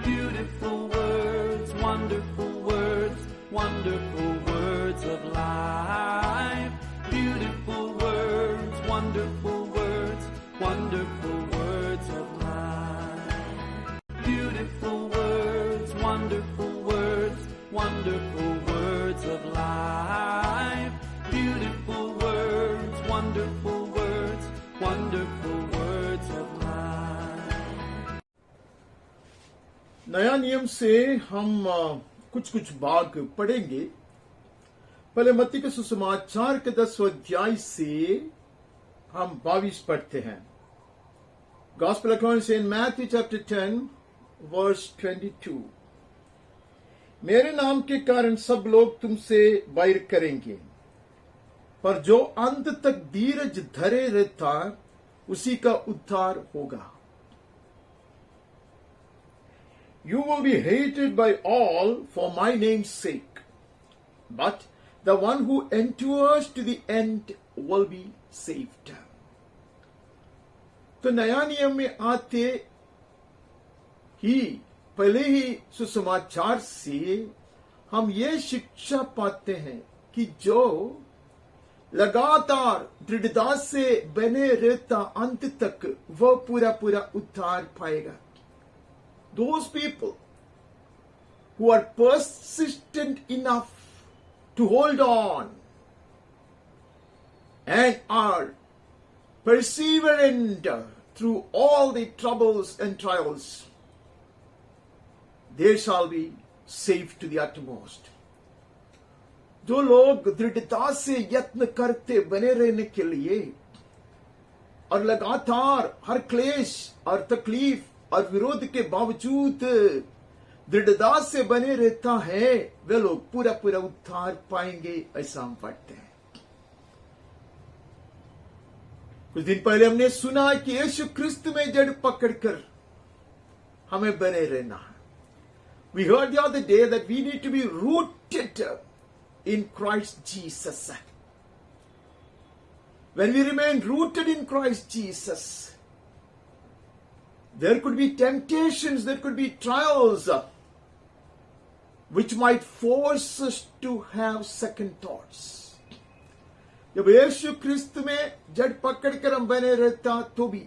Beautiful words, wonderful words, wonderful words of life. Beautiful words, wonderful words, wonderful words of life. Beautiful words, wonderful words, wonderful words of life. Beautiful words, wonderful words, wonderful words of life. नया नियम से हम कुछ कुछ भाग पढ़ेंगे। पहले मत्ती के सुसमाचार के 10वें अध्याय से हम 22 पढ़ते हैं। Gospel according to Matthew chapter 10 verse 22। मेरे नाम के कारण सब लोग तुमसे बैर करेंगे, पर जो अंत तक धीरज धरे रहता उसी का उद्धार होगा। You will be hated by all for my name's sake, but the one who endures to the end will be saved. तो नया नियम में आते ही पहले ही सुसमाचार से हम ये शिक्षा पाते हैं कि जो लगातार दृढ़ता से बने रहता अंत तक वह पूरा पूरा उद्धार पाएगा। Those people who are persistent enough to hold on and are perseverant through all the troubles and trials, they shall be saved to the uttermost. जो लोग दृढ़ता से यत्न करते बने रहने के लिए और लगातार हर क्लेश और तकलीफ और विरोध के बावजूद दृढ़ता से बने रहता है, वे लोग पूरा पूरा उद्धार पाएंगे, ऐसा हम पढ़ते हैं। कुछ दिन पहले हमने सुना कि यीशु क्रिस्त में जड़ पकड़कर हमें बने रहना है। We heard the other day that we need to be rooted in Christ Jesus. When we remain rooted in Christ Jesus, there could be temptations, there could be trials which might force us to have second thoughts. जब यीशु क्रिस्त में जड़ पकड़कर हम बने रहता तो भी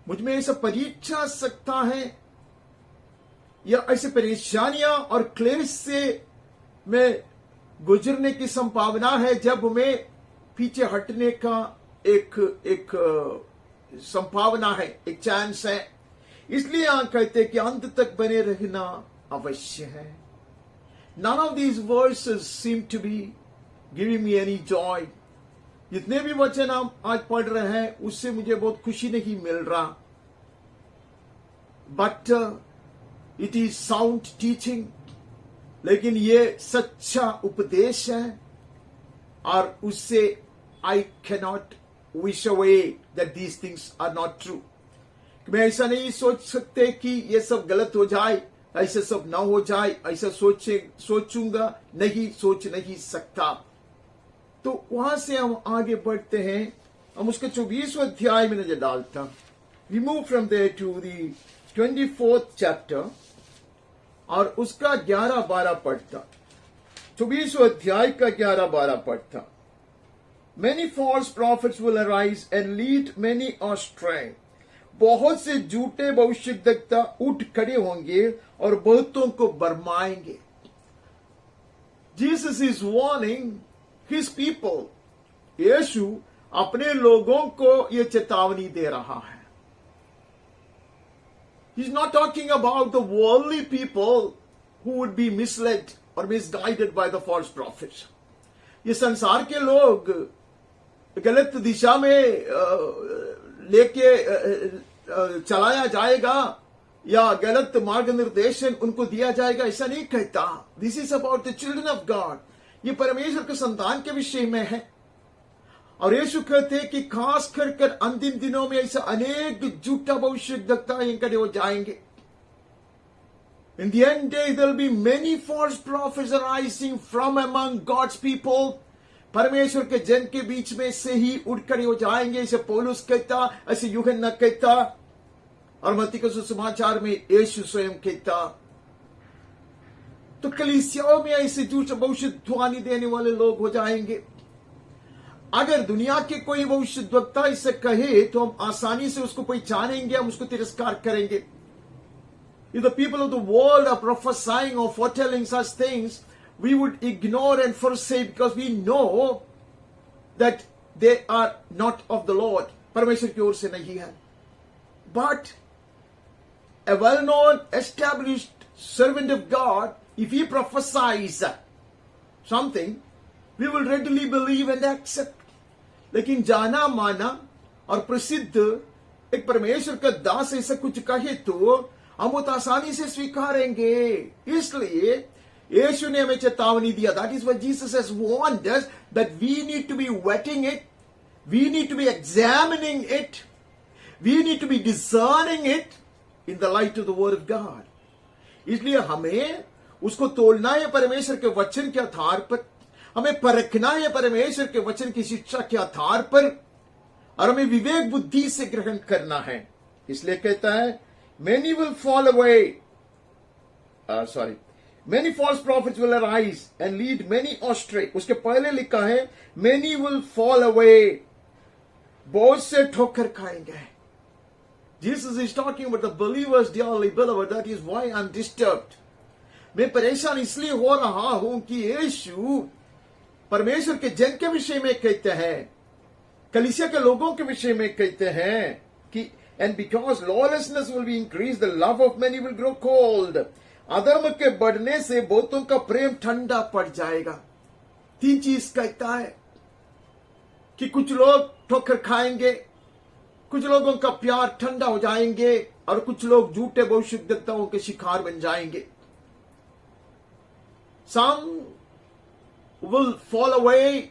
मुझ में ऐसा परीक्षा सकता है या ऐसे परेशानियां और क्लेश से मैं गुजरने की संभावना है जब हमें पीछे हटने का एक संभावना है, एक चांस है। इसलिए यहां कहते कि अंत तक बने रहना अवश्य है। None of these verses seem to be giving me any joy. जितने भी वचन हम आज पढ़ रहे हैं उससे मुझे बहुत खुशी नहीं मिल रहा, but it is sound teaching. लेकिन ये सच्चा उपदेश है और उससे I cannot wish away that these things are not true. मैं ऐसा नहीं सोच सकते कि ये सब गलत हो जाए, ऐसा सब ना हो जाए, ऐसा सोचूंगा नहीं, सोच नहीं सकता। तो वहां से हम आगे बढ़ते हैं। हम उसके 24वें अध्याय में नजर डालता। We move from there to the 24th chapter और उसका 11-12 पढ़ता। 24वें अध्याय का 11-12 पढ़ता। Many false prophets will arise and lead many astray. बहुत से झूठे भविष्यद्वक्ता उठ खड़े होंगे और बहुतों को भरमाएंगे। Jesus is warning his people. यीशु अपने लोगों को यह चेतावनी दे रहा है। He's not talking about the worldly people who would be misled or misguided by the false prophets. ये संसार के लोग गलत दिशा में लेके चलाया जाएगा या गलत मार्ग निर्देशन उनको दिया जाएगा, ऐसा नहीं कहता। This is about the children of God. ये परमेश्वर के संतान के विषय में है। और यीशु कहते हैं कि खास कर अंतिम दिनों में ऐसा अनेक झूठा भविष्यद्वक्ता इनके हो जाएंगे। In the end days there will be many false prophets arising from among God's people. परमेश्वर के जन के बीच में से ही उठ खड़े हो जाएंगे। ऐसे पौलुस कहता, ऐसे यूहन्ना कहता। और मत्ती के सुसमाचार में यीशु स्वयं कहता। तो कलीसियाओं में ऐसे झूठ भविष्यवाणी देने वाले लोग हो जाएंगे। अगर दुनिया के कोई भविष्यद्वक्ता इसे कहे तो हम आसानी से उसको पहचानेंगे, हम उसको तिरस्कार करेंगे। If the people of the world are prophesying or foretelling such things, we would ignore and forsake because we know that they are not of the Lord. परमेश्वर की ओर से नहीं है। But a well-known, established servant of God, if he prophesies something, we will readily believe and accept. लेकिन जाना माना और प्रसिद्ध एक परमेश्वर का दास ऐसा कुछ कहे तो हम वो आसानी से स्वीकारेंगे। इसलिए यीशु ने हमें चेतावनी दिया। That is why Jesus has warned us that we need to be wetting it, we need to be examining it, we need to be discerning it in the light of the word of God. इसलिए हमें उसको तोलना है परमेश्वर के वचन के आधार पर, हमें परखना है परमेश्वर के वचन की शिक्षा के आधार पर, और हमें विवेक बुद्धि से ग्रहण करना है। इसलिए कहता है many will fall away, many false prophets will arise and lead many astray. उसके पहले लिखा है many will fall away, बहुत से ठोकर खाएंगे। Jesus is talking about the believers, dearly beloved. That is why I'm disturbed. मैं परेशान इसलिए हो रहा हूं कि यीशु परमेश्वर के जन के विषय में कहते हैं, कलीसिया के लोगों के विषय में कहते हैं कि and because lawlessness will be increased, the love of many will grow cold. अधर्म के बढ़ने से बहुतों का प्रेम ठंडा पड़ जाएगा। तीन चीज कहता है कि कुछ लोग ठोकर खाएंगे, कुछ लोगों का प्यार ठंडा हो जाएंगे, और कुछ लोग झूठे भविष्यद्वक्ताओं के शिकार बन जाएंगे। Some will fall away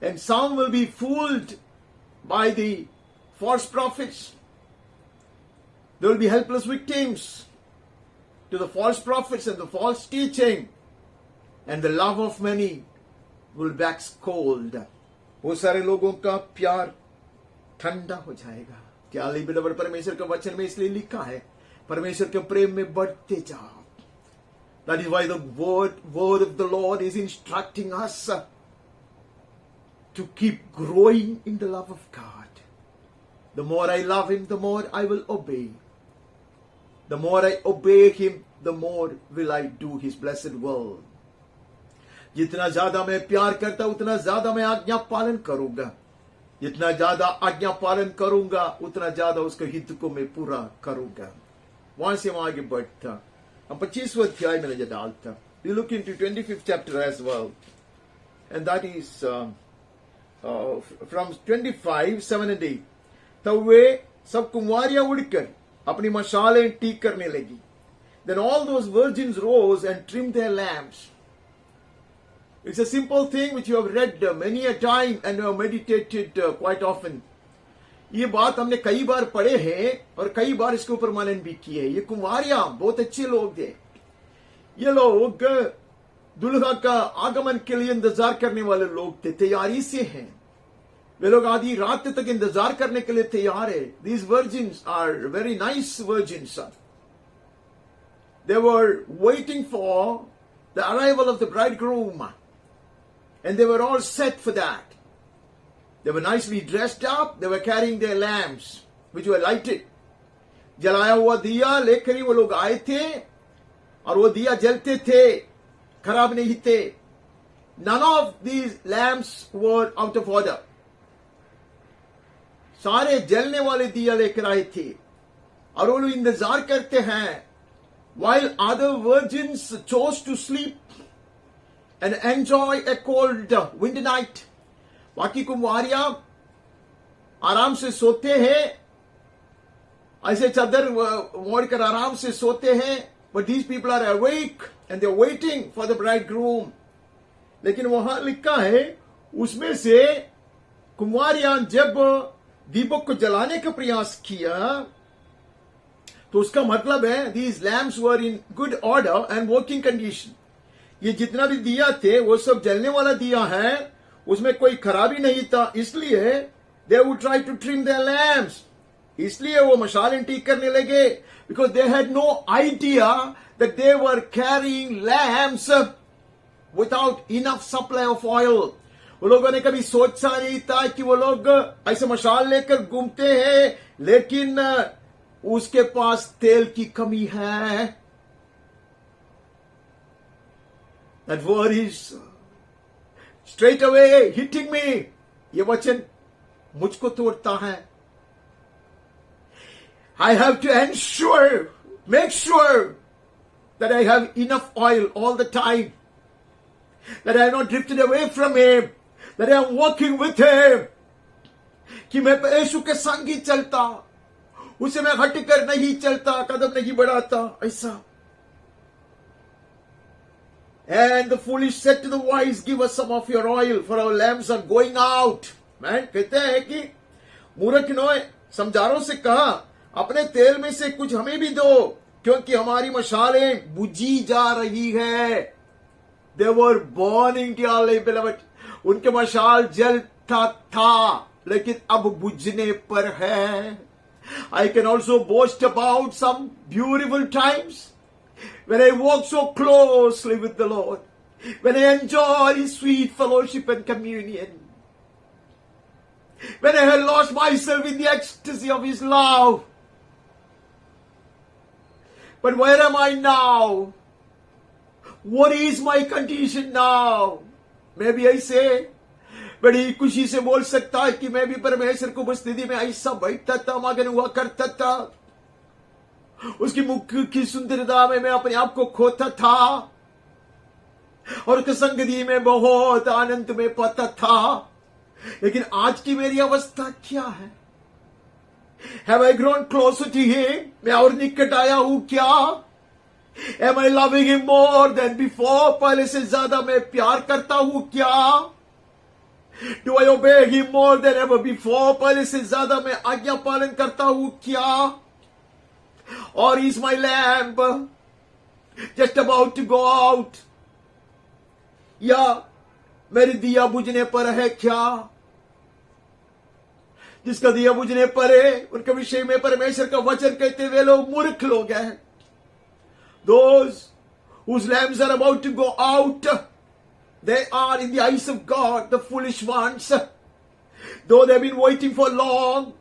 and some will be fooled by the false prophets. There will be helpless victims to the false prophets and the false teaching, and the love of many will wax cold. वो सारे लोगों का प्यार ठंडा हो जाएगा। क्या बेलवर परमेश्वर के वचन में इसलिए लिखा है परमेश्वर के प्रेम में बढ़ते जाओ। That is why the word of the Lord is instructing us to keep growing in the love of God. The more I love Him, the more I will obey. The more I obey Him, the more will I do His blessed will. जितना ज्यादा मैं प्यार करता उतना ज्यादा मैं आज्ञा पालन करूंगा। जितना ज्यादा आज्ञा पालन करूंगा उतना ज्यादा उसके हित को मैं पूरा करूंगा। वहां से हम आगे बढ़ता, हम 25वें अध्याय में नजर डालता। We look into 25th chapter as well, and that is from 25, 7 and 8. तब वे सब कुंवारियां उड़कर अपनी मशालें टीक करने लगी। Then all those virgins rose and trimmed their lamps. It's a simple thing which you have read many a time and you have meditated quite often. ये बात हमने कई बार पढ़े हैं और कई बार इसके ऊपर मनन भी किए। ये कुंवारियां बहुत अच्छे लोग थे। ये लोग दुल्हा का आगमन के लिए इंतजार करने वाले लोग थे, तैयारी से हैं। वे लोग आधी रात तक इंतजार करने के लिए तैयार है। These virgins are very nice virgins. They were waiting for the arrival of the bridegroom, and they were all set for that. They were nicely dressed up. They were carrying their lamps, which were lighted. जलाया हुआ दिया लेकर ही वो लोग आए थे, और वो दिया जलते थे, खराब नहीं थे। None of these lamps were out of order. सारे जलने वाले दिया लेकर आए थे, और वो लोग इंतजार करते हैं। While other virgins chose to sleep and enjoy a cold winter night, बाकी कुंवारियां आराम से सोते हैं, ऐसे चादर ओढ़कर आराम से सोते हैं। But these people are awake and they're waiting for the bridegroom. लेकिन वहां लिखा है उसमें से कुंवारियां जब दीपक को जलाने का प्रयास किया तो उसका मतलब है these lamps were in good order and working condition. ये जितना भी दिया थे वो सब जलने वाला दिया है, उसमें कोई खराबी नहीं था। इसलिए they would try to trim their lamps. इसलिए वो मशालें ठीक करने लगे, because they had no idea that they were carrying lamps without enough supply of oil. वो लोगों ने कभी सोचा नहीं था कि वो लोग ऐसे मशाल लेकर घूमते हैं, लेकिन उसके पास तेल की कमी है। That word is straight away hitting me. ये वचन मुझको तोड़ता है। I have to ensure, make sure that I have enough oil all the time, that I have not drifted away from Him, that I am walking with Him, कि मैं यीशु के संग ही चलता, उसे मैं हटकर नहीं चलता, कदम नहीं बढ़ाता, ऐसा। And the foolish said to the wise, give us some of your oil, for our lamps are going out. मैं कहते हैं कि मूर्ख ने समझारों से कहा, अपने तेल में से कुछ हमें भी दो, क्योंकि हमारी मशालें बुझी जा रही है। They were burning dearly, beloved. उनके मशाल जलता था, लेकिन अब बुझने पर है। I can also boast about some beautiful times when I walk so closely with the Lord, when I enjoy His sweet fellowship and communion, when I had lost myself in the ecstasy of His love. But where am I now? What is my condition now? Maybe I say, बड़ी खुशी से बोल सकता है कि मैं भी परमेश्वर को उपस्थिति में ऐसा बैठता था, मगन हुआ करता था, उसकी मुख की सुंदरता में मैं अपने आप को खोता था और संगति में बहुत आनंद में पाता था। लेकिन आज की मेरी अवस्था क्या है? Have I grown closer to Him? मैं और निकट आया हूं क्या? Am I loving Him more than before? पहले से ज्यादा मैं प्यार करता हूं क्या? Do I obey Him more than ever before? पहले से ज्यादा मैं आज्ञा पालन करता हूं क्या? Or is my lamp just about to go out? या मेरी दिया बुझने पर है क्या? जिसका दिया बुझने पर है, उनके विषय में परमेश्वर का वचन कहते हुए लोग मूर्ख लोग हैं। Those whose lamps are about to go out, they are in the eyes of God the foolish ones. Though they've been waiting for long,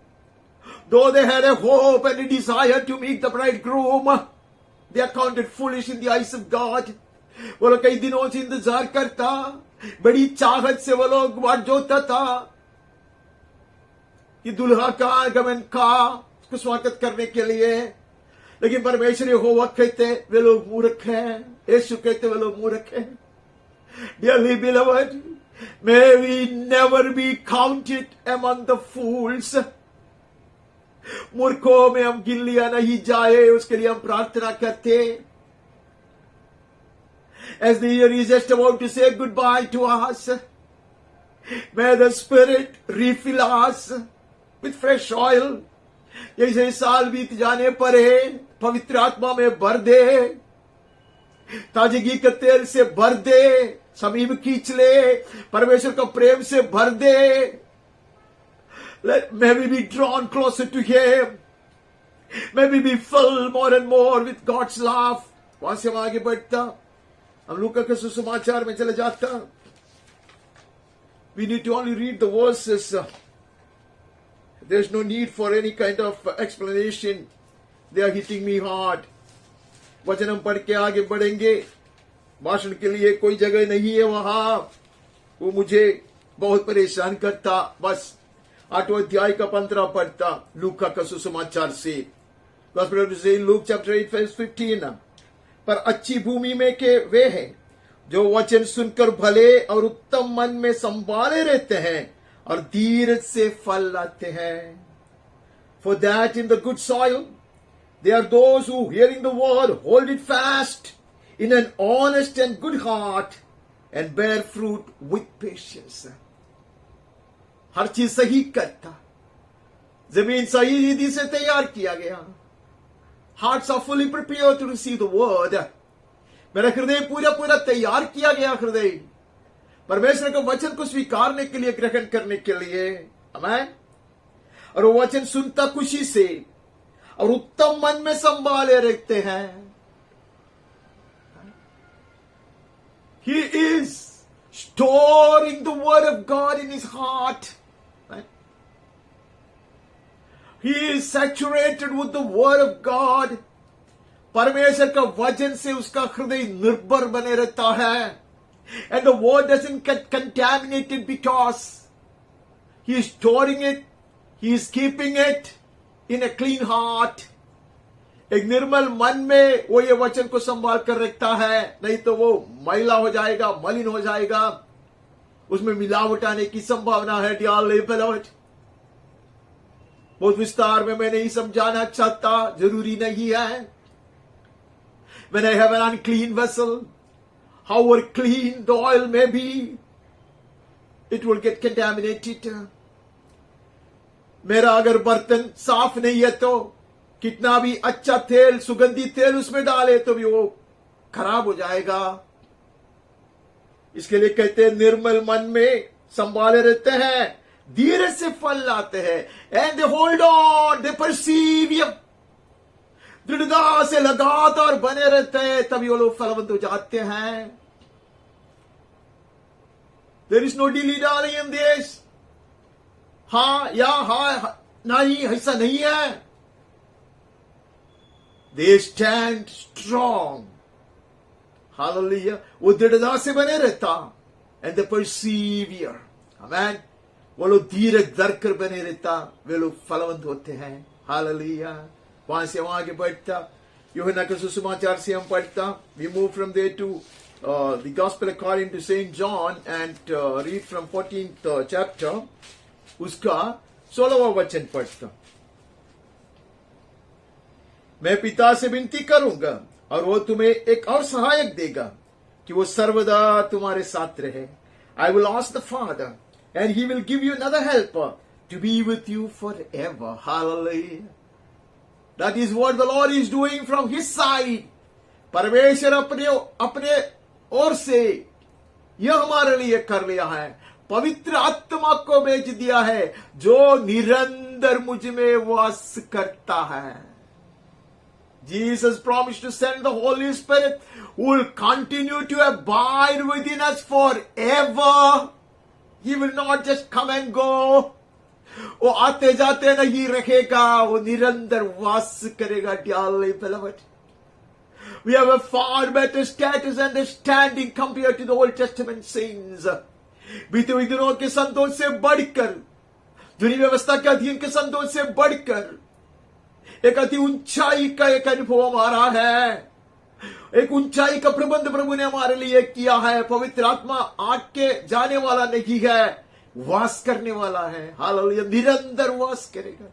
though they had a hope and a desire to meet the bridegroom, they are counted foolish in the eyes of God. वो लोग कई दिनों से इंतजार करता, बड़ी चाहत से वो लोग वाट जोता था कि दुल्हा का आगमन का उसको स्वागत करने के लिए। लेकिन परमेश्वर यहोवा कहते वे लोग मूर्ख हैं, यीशु कहते वे लोग मूर्ख हैं। Dearly beloved, may we never be counted among the fools. मूर्खों में हम गिन लिया नहीं जाए, उसके लिए हम प्रार्थना करते। As the year is just about to say goodbye to us, may the Spirit refill us with fresh oil. जैसे साल बीत जाने पर है, पवित्र आत्मा में भर दे, ताजगी के तेल से भर दे, समीप खींच ले, परमेश्वर का प्रेम से भर दे। May we be drawn closer to Him. May we be filled more and more with God's love. वहां से हम आगे बढ़ता, हम लूका के सुसमाचार में चले जाता। We need to only read the verses. There's no need for any kind of explanation. They are hitting me hard. वचन हम पढ़ के आगे बढ़ेंगे। भाषण के लिए कोई जगह नहीं है वहां, वो मुझे बहुत परेशान करता। बस 8वें अध्याय का 15 पढ़ता लूका का सुसमाचार से। Luke chapter 8 verse 15। पर अच्छी भूमि में के वे हैं जो वचन सुनकर भले और उत्तम मन में संभाले रहते हैं और धीरज से फल लाते हैं। For that in the good soil, they are those who, hearing the word, hold it fast in an honest and good heart and bear fruit with patience. हर चीज सही करता, जमीन सही रीति से तैयार किया गया। Hearts are fully prepared to receive the word. मेरा हृदय पूरा पूरा तैयार किया गया हृदय परमेश्वर के वचन को स्वीकारने के लिए, ग्रहण करने के लिए। आमीन। और वो वचन सुनता खुशी से और उत्तम मन में संभाले रखते हैं. He is storing the word of God in his heart. Right? He is saturated with the word of God. परमेश्वर का वचन से उसका हृदय निर्भर बने रहता है. And the word doesn't get contaminated because he is storing it, he is keeping it in a clean heart. एक निर्मल मन में वो ये वचन को संभाल कर रखता है, नहीं तो वो मैला हो जाएगा, मलिन हो जाएगा, उसमें मिलावट आने की संभावना है. डियर बेलोवेड, बहुत विस्तार में मैं नहीं समझाना चाहता, जरूरी नहीं है. When I have an unclean vessel, however clean the oil may be, it will get contaminated. मेरा अगर बर्तन साफ नहीं है तो कितना भी अच्छा तेल, सुगंधित तेल उसमें डाले तो भी वो खराब हो जाएगा. इसके लिए कहते हैं निर्मल मन में संभाले रहते हैं, धीरज से फल लाते हैं. एंड दे होल्ड ऑन, दे परसीवियर, दृढ़ता से लगातार बने रहते हैं, तभी वो लोग फलवंत हो जाते हैं. देयर इज नो डिली डाली इन दिस. हाँ या हाँ नहीं, ऐसा नहीं है. They stand strong. Hallelujah. वो दृढ़ता से बने रहता. And they persevere. Amen. वो लोग धीरज धरकर बने रहता, वे लोग फलवंत होते हैं. Hallelujah. वहां से वहां आगे बढ़ता, यूहन्ना के सुसमाचार से हम पढ़ता. We move from there to the Gospel according to Saint John and read from 14th chapter. उसका 16वां वचन पढ़ता. मैं पिता से विनती करूंगा और वो तुम्हें एक और सहायक देगा कि वो सर्वदा तुम्हारे साथ रहे. I will ask the Father and he will give you another helper to be with you forever. Hallelujah. That is what the Lord is doing from his side. परमेश्वर अपने ओर से यह हमारे लिए कर लिया है. पवित्र आत्मा को भेज दिया है जो निरंतर मुझ में वास करता है. Jesus promised to send the Holy Spirit who will continue to abide within us forever. He will not just come and go. वो आते जाते नहीं रहेगा, वो निरंतर वास करेगा. Dearly beloved, we have a far better status and standing compared to the Old Testament saints. बीते हुए दिनों के संतों से बढ़कर, दुनिया व्यवस्था के अधीन के संतों से बढ़कर एक अति ऊंचाई का एक अनुभव हमारा है. एक ऊंचाई का प्रबंध प्रभु ने हमारे लिए किया है. पवित्र आत्मा आके जाने वाला नहीं है, वास करने वाला है. हालेलुया. निरंतर वास करेगा.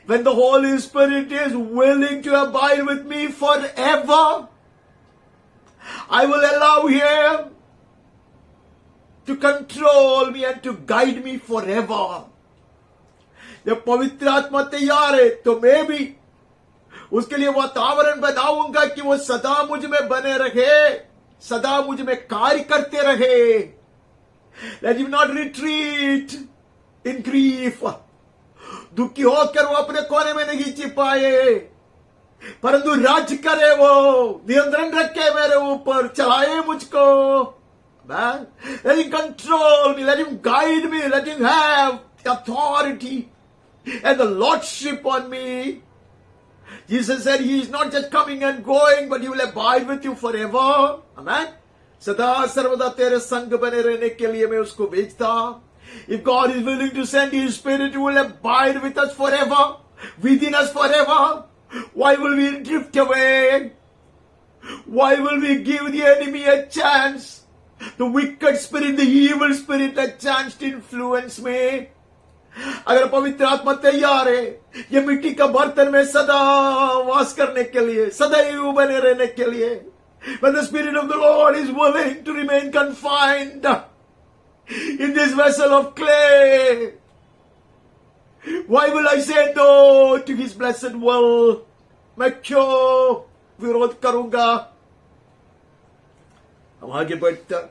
When the Holy Spirit is willing to abide with me forever, I will allow him to control me and to guide me forever. जब पवित्र आत्मा तैयार है तो मैं भी उसके लिए वातावरण बनाऊंगा कि वो सदा मुझ में बने रहे, सदा मुझ में कार्य करते रहे. Let him not retreat in grief. दुखी होकर वो अपने कोने में नहीं छिपाए, परंतु राज्य करे, वो नियंत्रण रखे मेरे ऊपर, चलाए मुझको. Man, let him control me, let him guide me, let him have the authority and the lordship on me. Jesus said he is not just coming and going, but he will abide with you forever. Amen. सदा सर्वदा तेरे संग बने रहने के लिए मैं उसको भेजता. If God is willing to send his Spirit, he will abide with us forever, within us forever. Why will we drift away? Why will we give the enemy a chance? The wicked spirit, the evil spirit, a chance to influence me. अगर पवित्र आत्मा तैयार है ये मिट्टी का बर्तन में सदा वास करने के लिए, सदैव बने रहने के लिए, when the Spirit of the Lord is willing to remain confined in this vessel of clay, why will I say no to his blessed will? मैं क्यों विरोध करूंगा? हम आगे बढ़ता,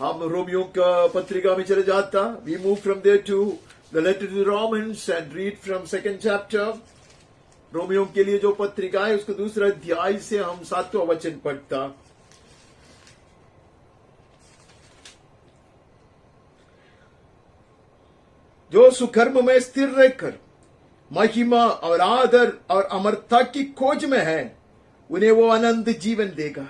हम रोमियो का पत्रिका में चले जाता. We move from there to the letter to the Romans and read from 2nd chapter. रोमियों के लिए जो पत्रिका है उसको 2 अध्याय से हम 7वां वचन पढ़ता। जो सुकर्म में स्थिर रहकर महिमा और आदर और अमरता की खोज में है, उन्हें वो अनंत जीवन देगा।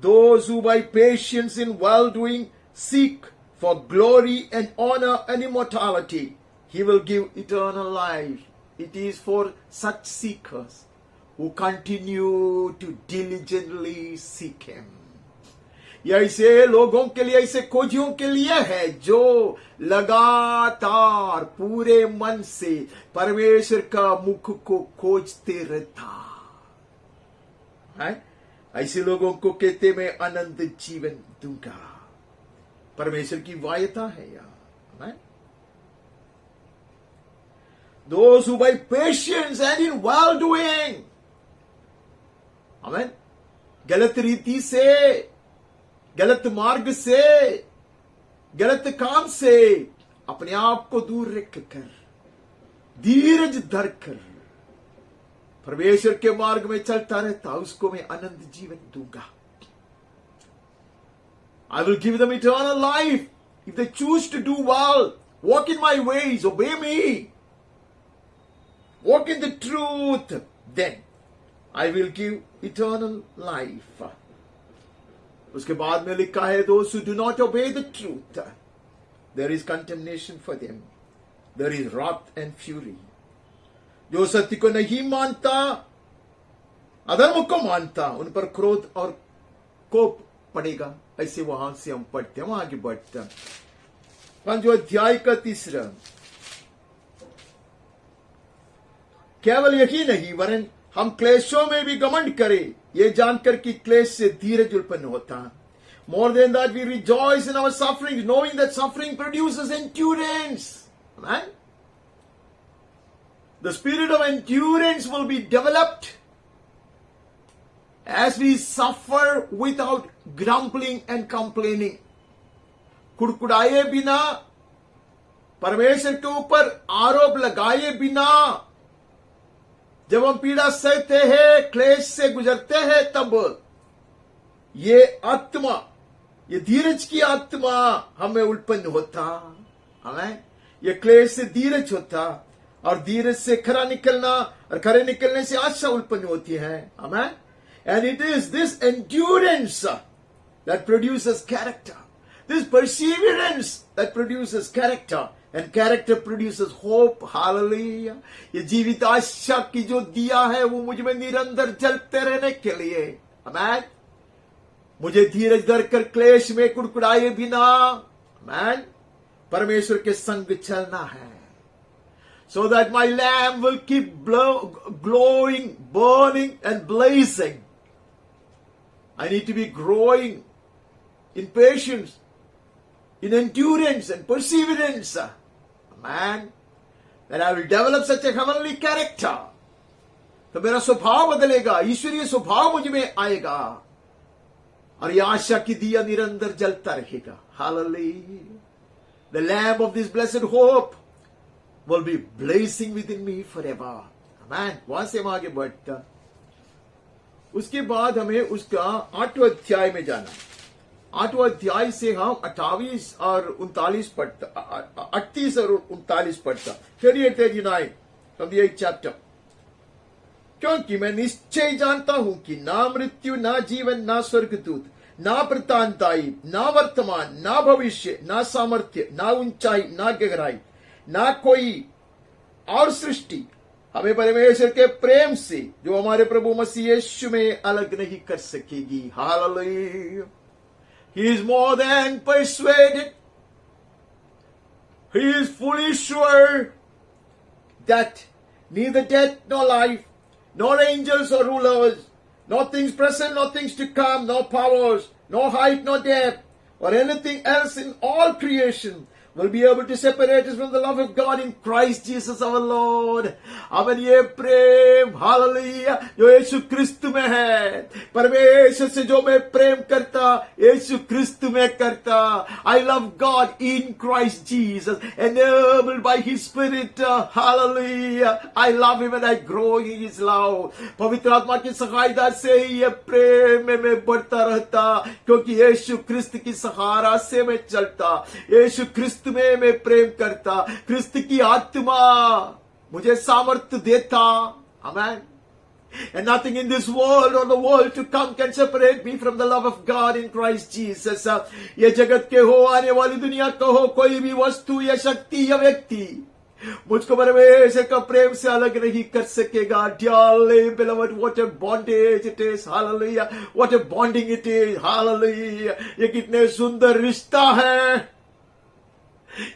Those who by patience in well-doing seek for glory and honor and immortality, he will give eternal life. It is for such seekers who continue to diligently seek him. यह ऐसे लोगों के लिए, ऐसे खोजियों के लिए है जो लगातार पूरे मन से परमेश्वर का मुख को खोजते रहता है। ऐसे लोगों को कहते मैं अनंत जीवन दूंगा। परमेश्वर की वायता है यहाँ। Those who by patience and in well doing, आमेन, गलत रीति से, गलत मार्ग से, गलत काम से अपने आप को दूर रखकर धीरज धरकर परमेश्वर के मार्ग में चलता रहता, उसको मैं अनंत जीवन दूंगा। I will give them eternal life if they choose to do well, walk in my ways, obey me, walk in the truth, then I will give eternal life. उसके बाद में लिखा है, those who do not obey the truth, there is condemnation for them, there is wrath and fury. जो सत्य को नहीं मानता, अधर्म को मानता, उन पर क्रोध और कोप पड़ेगा। ऐसे वहां से हम पढ़ते हैं, वहां आगे बढ़ते हैं। 5वां अध्याय का 3, केवल यही नहीं वरन हम क्लेशों में भी घमंड करें, ये जानकर कि क्लेश से धीरज उत्पन्न होता। More than that, we rejoice in our sufferings, knowing that suffering produces endurance. Amen? The spirit of endurance will be developed as we suffer without grumbling and complaining. कुड़कुड़ाए बिना, परमेश्वर के ऊपर आरोप लगाए बिना, जब हम पीड़ा सहते हैं, क्लेश से गुजरते हैं, तब ये आत्मा, ये धीरज की आत्मा हमें उत्पन्न होता। हमें ये क्लेश से धीरज होता, और धीरज से खरा निकलना, और खरे निकलने से आशा उत्पन्न होती है। हमें, and it is this endurance that produces character, this perseverance that produces character, and character produces hope. Hallelujah. ये जीवित आशा की जो दिया है वो मुझ में निरंतर जलते रहने के लिए। आमेन। मुझे धीरज धरकर क्लेश में कुड़कुड़ाए बिना, आमेन, परमेश्वर के संग चलना है। So that my lamp will keep glowing, burning and blazing. I need to be growing in patience, in endurance and perseverance. Man, that I will develop such a heavenly character. तो मेरा स्वभाव बदलेगा, ईश्वरीय स्वभाव मुझ में आएगा, और ये आशा की दिया निरंतर जलता रहेगा। Hallelujah. The lamp of this blessed hope will be blazing within me forever. Amen. वहां से हम आगे बढ़ता। उसके बाद हमें उसका 8वां अध्याय में जाना। 8वां अध्याय से हम 28 और 39 पढ़ता, 38 और 39 पढ़ता। 38-39 from the 8th chapter. क्योंकि मैं निश्चय जानता हूं कि ना मृत्यु, ना जीवन, ना स्वर्गदूत, ना प्रतांताई, ना वर्तमान, ना भविष्य, ना सामर्थ्य, ना ऊंचाई, ना गहराई, ना कोई और सृष्टि हमें परमेश्वर के प्रेम से जो हमारे प्रभु मसीह यीशु में अलग नहीं कर सकेगी। Hallelujah. He is more than persuaded. He is fully sure that neither death nor life, nor angels or rulers, nor things present, nor things to come, nor powers, nor height, nor depth, or anything else in all creation will be able to separate us from the love of God in Christ Jesus our Lord. अमन ये प्रेम hallelujah जो यीशु क्रिस्तु में है, परमेश्वर से जो मैं प्रेम करता यीशु क्रिस्तु में करता. I love God in Christ Jesus, enabled by His Spirit. Hallelujah. I love Him and I grow in His love. पवित्र आत्मा की सहायता से ही ये प्रेम में मैं बढ़ता रहता, क्योंकि यीशु क्रिस्त की सहारा से मैं चलता, यीशु क्रिस्त में मैं प्रेम करता, क्रिस्त की आत्मा मुझे सामर्थ्य देता. आमेन. And nothing in this world or the world to come can separate me from the love of God in Christ Jesus. ये जगत के हो, आने वाली दुनिया का हो, कोई भी वस्तु या शक्ति या व्यक्ति मुझको परमेश्वर का प्रेम से अलग नहीं कर सकेगा. Dearly beloved, what a bondage it is. Hallelujah. What a bonding it is. Hallelujah. ये कितने सुंदर रिश्ता है,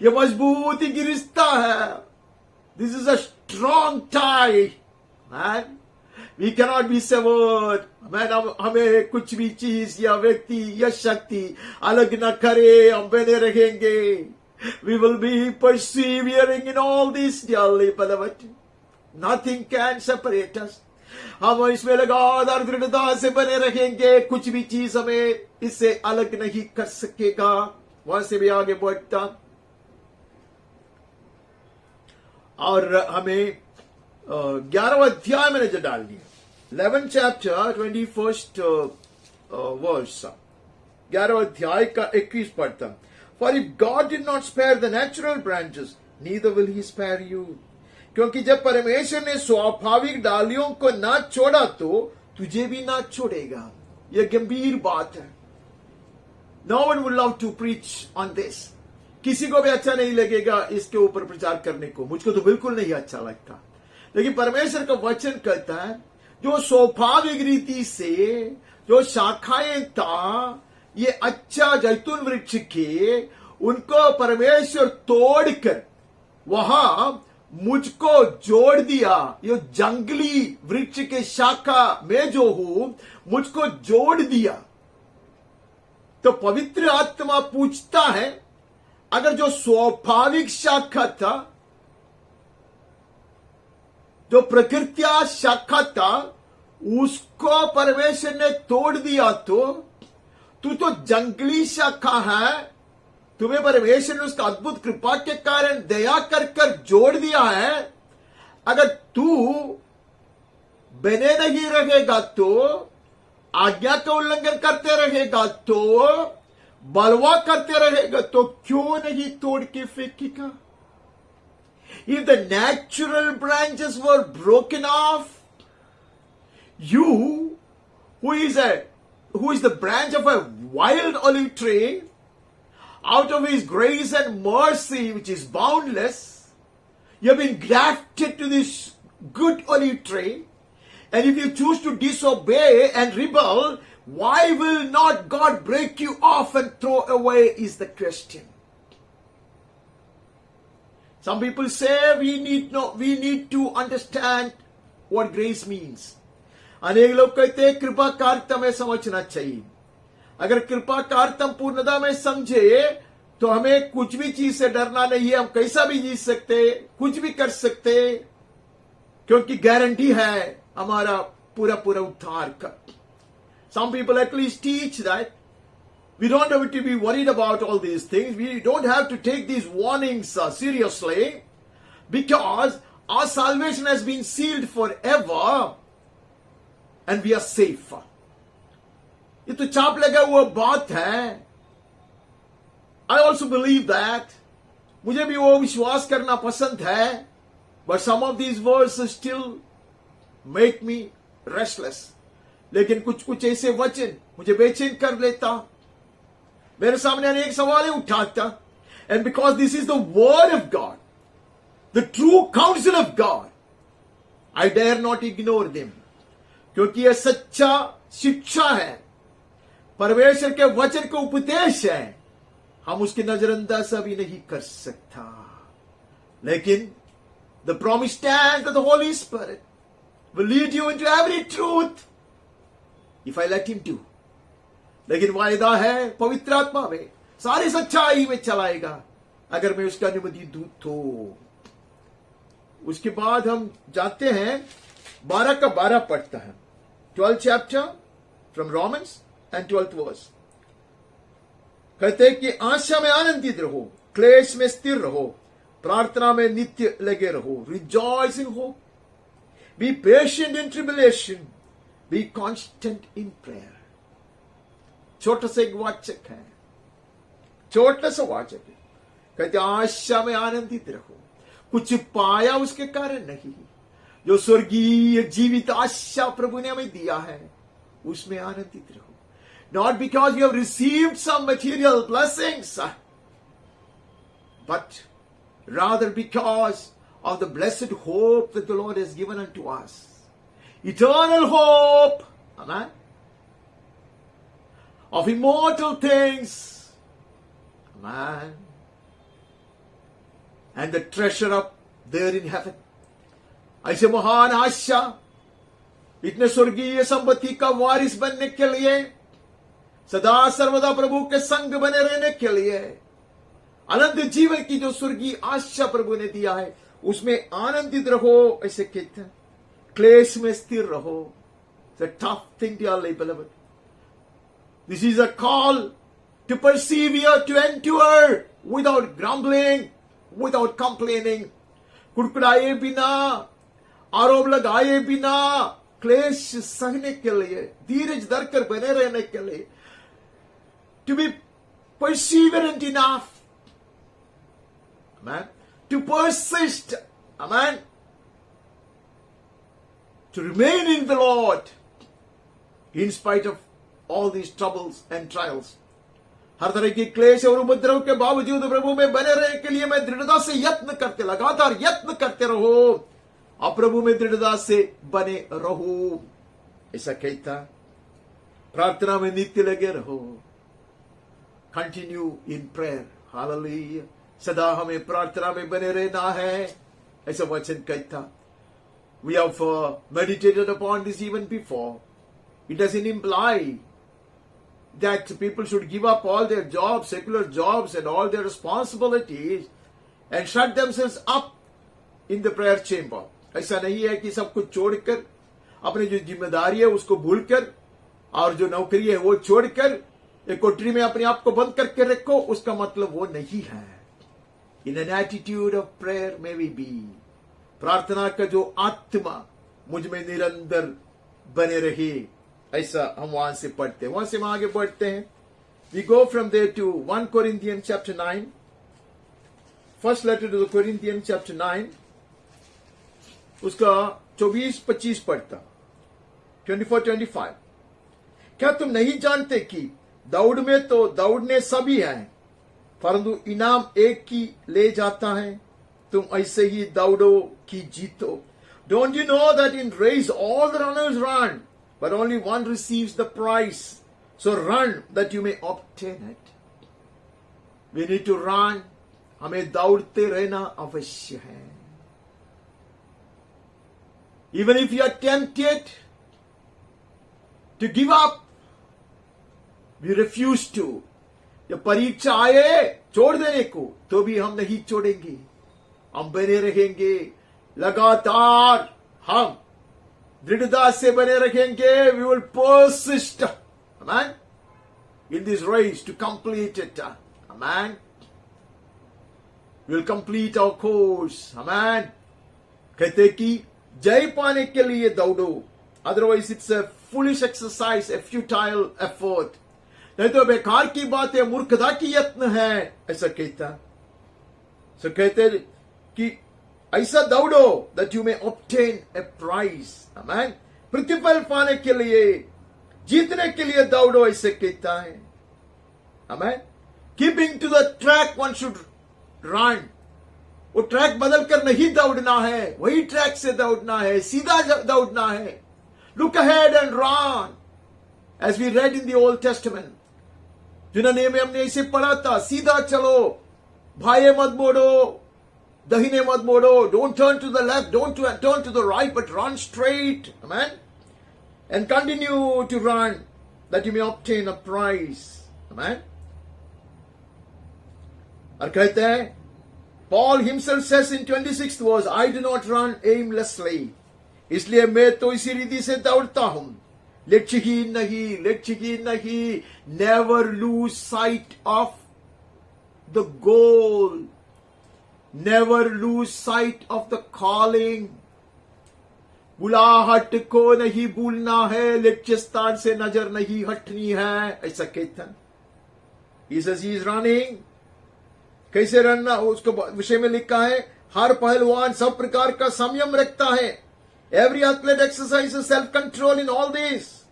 ये मजबूती की रिश्ता है. This is a strong tie, man. We cannot be severed. Man, हमें कुछ भी चीज या व्यक्ति या शक्ति अलग न करे, हम बने रहेंगे. We will be persevering in all this, dearly beloved. Nothing can separate us. हम इसमें लगातार दृढ़ता से बने रहेंगे, कुछ भी चीज हमें इससे अलग नहीं कर सकेगा. वहां से भी आगे बढ़ता और हमें 11वां अध्याय में नजर डालनी है. 11th chapter 21st verse. 11वां अध्याय का 21 पढ़ता. For if God did not spare the natural branches, neither will He spare you. क्योंकि जब परमेश्वर ने स्वाभाविक डालियों को ना छोड़ा तो तुझे भी ना छोड़ेगा. यह गंभीर बात है. No one would love to preach on this. किसी को भी अच्छा नहीं लगेगा इसके ऊपर प्रचार करने को. मुझको तो बिल्कुल नहीं अच्छा लगता. लेकिन परमेश्वर का वचन कहता है जो स्वाभाविक रीति से जो शाखाएं था, ये अच्छा जैतून वृक्ष के, उनको परमेश्वर तोड़कर वहां मुझको जोड़ दिया. ये जंगली वृक्ष के शाखा में जो हूं, मुझको जोड़ दिया. तो पवित्र आत्मा पूछता है, अगर जो स्वाभाविक शाखा था, जो प्रकृतिया शाखा था, उसको परमेश्वर ने तोड़ दिया, तो तू तो जंगली शाखा है, तुम्हें परमेश्वर ने उसका अद्भुत कृपा के कारण दया कर कर जोड़ दिया है. अगर तू बने नहीं रहेगा तो, आज्ञा का उल्लंघन करते रहेगा तो, बलवा करते रहेगा तो क्यों नहीं तोड़ के फेंकेगा? If the natural branches were broken off, you, who is the branch of a wild olive tree, out of His grace and mercy, which is boundless, you have been grafted to this good olive tree. And if you choose to disobey and rebel, why will not God break you off and throw away is the question. Some people say we need to understand what grace means. अनेक लोग कहते हैं कृपा कार्य में समझना चाहिए. अगर कृपा कार्य पूर्णता में समझे तो हमें कुछ भी चीज से डरना नहीं है. हम कैसा भी जी सकते, कुछ भी कर सकते, क्योंकि गारंटी है हमारा पूरा पूरा उद्धार का. Some people at least teach that we don't have to be worried about all these things. We don't have to take these warnings seriously, because our salvation has been sealed forever and we are safe. ये तो चाप लगा हुआ बात है. I also believe that. मुझे भी वो विश्वास करना पसंद है. But some of these verses still make me restless. लेकिन कुछ कुछ ऐसे वचन मुझे बेचैन कर लेता, मेरे सामने अनेक सवालें उठाता. And because this is the word of God, the true counsel of God, I dare not ignore them. क्योंकि यह सच्चा शिक्षा है, परमेश्वर के वचन का उपदेश है, हम उसकी नजरअंदाज भी नहीं कर सकता. लेकिन the promise stands that the Holy Spirit will lead you into every truth if I let Him do. लेकिन वायदा है पवित्र आत्मा में सारी सच्चाई में चलाएगा अगर मैं उसका अनुमति दूं तो। उसके बाद हम जाते हैं 12 का 12 पढ़ता है, 12th chapter from Romans and 12th verse। कहते हैं कि आशा में आनंदित रहो, क्लेश में स्थिर रहो, प्रार्थना में नित्य लगे रहो, rejoice in hope, be patient in tribulation, be constant in prayer. छोटा सा एक वाचक है, छोटा सा वाचक है। कहते आशा में आनंदित रहो, कुछ पाया उसके कारण नहीं, जो स्वर्गीय जीवित आशा प्रभु ने हमें दिया है उसमें आनंदित रहो। Not because we have received some material blessings, but rather because of the blessed hope that the Lord has given unto us. Eternal hope, amen, of immortal things, amen, and the treasure up there in heaven. ऐसे महान आशा, इतने स्वर्गीय संपत्ति का वारिस बनने के लिए, सदा सर्वदा प्रभु के संग बने रहने के लिए, अनंत जीवन की जो स्वर्गीय आशा प्रभु ने दिया है उसमें आनंदित रहो। ऐसे कहते हैं क्लेश में स्थिर रहो। It's a tough thing, dearly beloved. This is a call to persevere, to endure without grumbling, without complaining. कुड़कुड़ाए बिना, आरोप लगाए बिना, क्लेश सहने के लिए, धीरज धरकर बने रहने के लिए, to be perseverant enough, amen, to persist, amen, to remain in the Lord in spite of all these troubles and trials. हर तरह की क्लेश और उपद्रव के बावजूद प्रभु में बने रहने के लिए मैं दृढ़ता से यत्न करते, लगातार यत्न करते रहो, आप प्रभु में दृढ़ता से बने रहो। ऐसा कहता, प्रार्थना में नित्य लगे रहो, कंटिन्यू इन प्रेयर, हालेलुया। सदा हमें प्रार्थना में बने रहना है, ऐसा वचन कहता। We have meditated upon this even before. It doesn't imply that people should give up all their jobs, secular jobs and all their responsibilities and shut themselves up in the prayer chamber. ऐसा नहीं है कि सब कुछ छोड़कर, अपनी जो जिम्मेदारी है उसको भूलकर और जो नौकरी है वो छोड़कर एक कोठरी में अपने आप को बंद करके रखो, उसका मतलब वो नहीं है। In an attitude of prayer may we be. प्रार्थना का जो आत्मा मुझ में निरंतर बने रहे, ऐसा हम वहां से पढ़ते हैं। वहां से हम आगे बढ़ते हैं। We go from there to 1 Corinthians chapter 9. First letter to the Corinthians chapter 9. उसका 24-25 पढ़ता, 24-25। क्या तुम नहीं जानते कि दौड़ में तो दौड़ने सभी हैं, परंतु इनाम एक ही ले जाता है। तुम ऐसे ही दौड़ो कि जीतो। Don't you know that in race all the runners run, but only one receives the prize? So run that you may obtain it. We need to run. हमें दौड़ते रहना अवश्य है। Even if you are tempted to give up, we refuse to. जब परीक्षा आए छोड़ देने को, तो भी हम नहीं छोड़ेंगे, हम बने रहेंगे। लगातार हम दृढ़ता से बने रहेंगे। We will persist, amen, in this race to complete it, amen. We will complete our course, amen. कहते कि जय पाने के लिए दौड़ो, otherwise it's a foolish exercise, a futile effort. नहीं तो बेकार की बात है, मूर्खता की यत्न है, ऐसा कहता। सो कहते कि ऐसा दौड़ो that you may obtain a prize, amen. प्रतिफल पाने के लिए, जीतने के लिए दौड़ो, ऐसे कहता है, amen. Keeping to the track one should run. वो ट्रैक बदल कर नहीं दौड़ना है, वही ट्रैक से दौड़ना है, सीधा दौड़ना है। Look ahead and run, as we read in the Old Testament. जिन्होंने में हमने इसे पढ़ा था, सीधा चलो, भाई मत मोड़ो, दहीने मत मोड़ो, don't turn to the left, don't turn to the right, but run straight, amen, and continue to run that you may obtain a prize, amen. और कहते हैं Paul himself says in 26th verse, I do not run aimlessly. इसलिए मैं तो इसी रीति से दौड़ता हूं, लक्ष्यहीन नहीं. Never lose sight of the goal. Never lose sight of the calling. बुलाहट को नहीं भूलना है, लक्ष्य स्थान से नजर नहीं हटनी है, ऐसा कहता है. He says he is running. कैसे रनना, उसको विषय में लिखा है, हर पहलवान सब प्रकार का संयम रखता है. Every athlete exercises self-control in all this.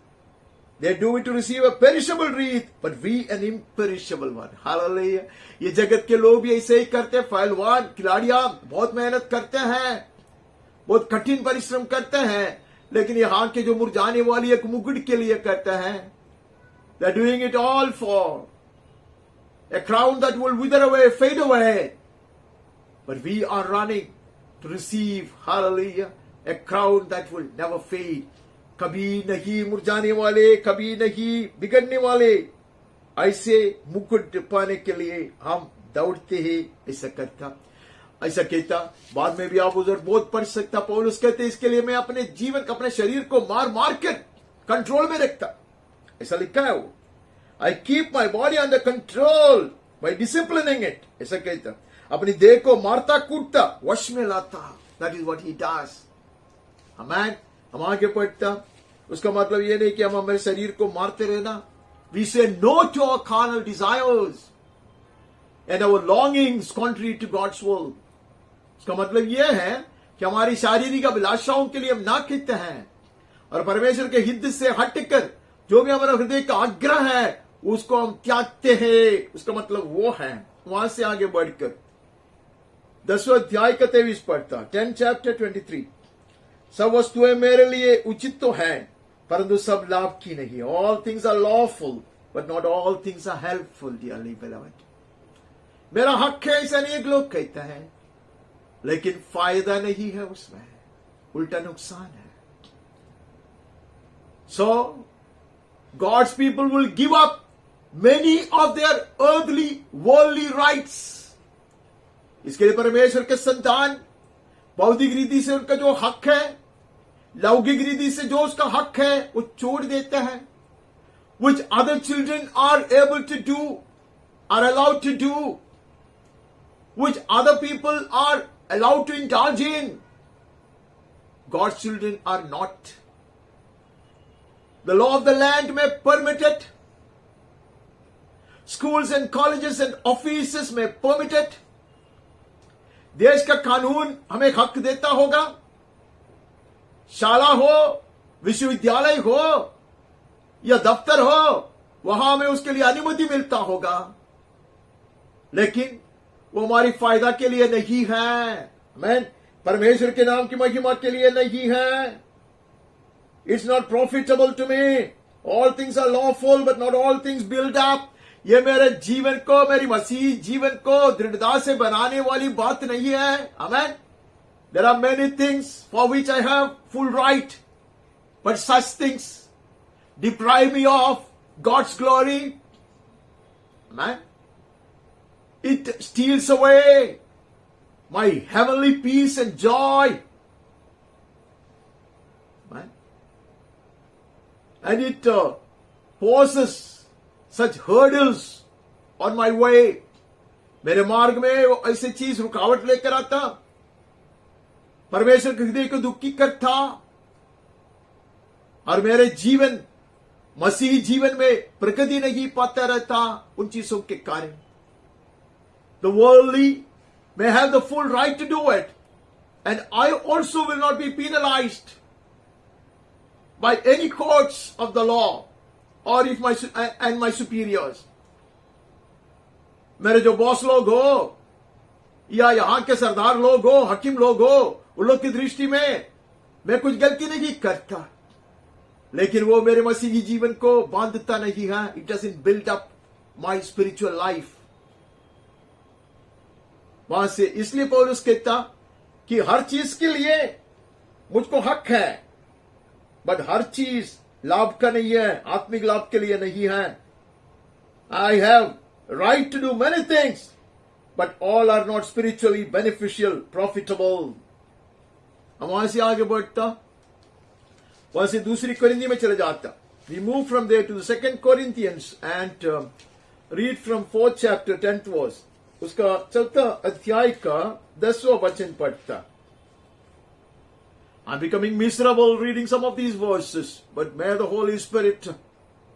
They do it to receive a perishable wreath, but we an imperishable one. Hallelujah. ये जगत के लोग भी ऐसे ही करते हैं. पहलवान खिलाड़ियां बहुत मेहनत करते हैं, बहुत कठिन परिश्रम करते हैं, लेकिन यहाँ के जो मुरझाने वाली एक मुकुट के लिए करते हैं. They are doing it all for a crown that will wither away, fade away. But we are running to receive, hallelujah, a crown that will never fade. कभी नहीं मुरझाने वाले, कभी नहीं बिगड़ने वाले, ऐसे मुकुट पाने के लिए हम दौड़ते हैं. ऐसा कहता. बाद में भी आप उधर बहुत पढ़ सकता. पौलुस कहते इसके लिए मैं अपने जीवन, अपने शरीर को मार कर कंट्रोल में रखता. ऐसा लिखा है वो. I keep my body under control by disciplining it. ऐसा कहता. अपनी देह को मारता कूटता, वश में लाता. That is what he does. Amen. हम आगे पढ़ता. उसका मतलब ये नहीं कि हम हमारे शरीर को मारते रहना. We say no to our carnal desires and our longings contrary to God's will. उसका मतलब ये है कि हमारी शारीरिक अभिलाषाओं के लिए हम ना कहते हैं, और परमेश्वर के हित से हटकर जो भी हमारा हृदय का आग्रह है उसको हम त्यागते हैं. उसका मतलब वो है. वहां से आगे बढ़कर 10वें अध्याय का 23 पढ़ता. 10 chapter 23. सब वस्तुएं मेरे लिए उचित तो हैं, परंतु सब लाभ की नहीं. All things are lawful, but not all things are helpful, dearly beloved. मेरा हक है ऐसा नहीं एक लोग कहते हैं, लेकिन फायदा नहीं है उसमें, उल्टा नुकसान है. So God's people will give up many of their earthly worldly rights. इसके लिए परमेश्वर के संतान भौतिक रीति से उनका जो हक है, लौकिक रीति से जो उसका हक है, वो छोड़ देते हैं. Which other children are able to do, are allowed to do, which other people are allowed to indulge in, God's children are not. The law of the land may permit it. Schools and colleges and offices may permit it. देश का कानून हमें हक देता होगा. शाला हो, विश्वविद्यालय हो या दफ्तर हो, वहां हमें उसके लिए अनुमति मिलता होगा, लेकिन वो हमारी फायदा के लिए नहीं है. आमीन. परमेश्वर के नाम की महिमा के लिए नहीं है. It's not profitable to me. All things are lawful, but not all things build up. ये मेरे जीवन को, मेरी मसीह जीवन को दृढ़ता से बनाने वाली बात नहीं है. आमीन. There are many things for which I have full right, but such things deprive me of God's glory. Amen. It steals away my heavenly peace and joy. Amen. And it poses such hurdles on my way. मेरे मार्ग में वो ऐसी चीज रुकावट लेकर आता, परमेश्वर के हृदय को दुखी करता, और मेरे जीवन, मसीही जीवन में प्रगति नहीं पाता रहता उन चीजों के कारण. The worldly may have the full right to do it, and I also will not be penalized by any courts of the law or if my superiors. मेरे जो बॉस लोग हो या यहाँ के सरदार लोग हो, हकीम लोग हो, उन लोग की दृष्टि में मैं कुछ गलती नहीं करता, लेकिन वो मेरे मसीही जीवन को बांधता नहीं है. It doesn't build up my spiritual life. वहां से इसलिए पौलुस कहता कि हर चीज के लिए मुझको हक है, बट हर चीज लाभ का नहीं है, आत्मिक लाभ के लिए नहीं है. I have right to do many things, but all are not spiritually beneficial, profitable. हम वहां से आगे बढ़ता, वहां से दूसरी कोरिन्थी में चले जाता. We move from there to the 2 Corinthians and read from 4th chapter 10th verse. उसका चौथा अध्याय का 10वां वचन पढ़ता. I'm becoming miserable reading some of these verses, but may the Holy Spirit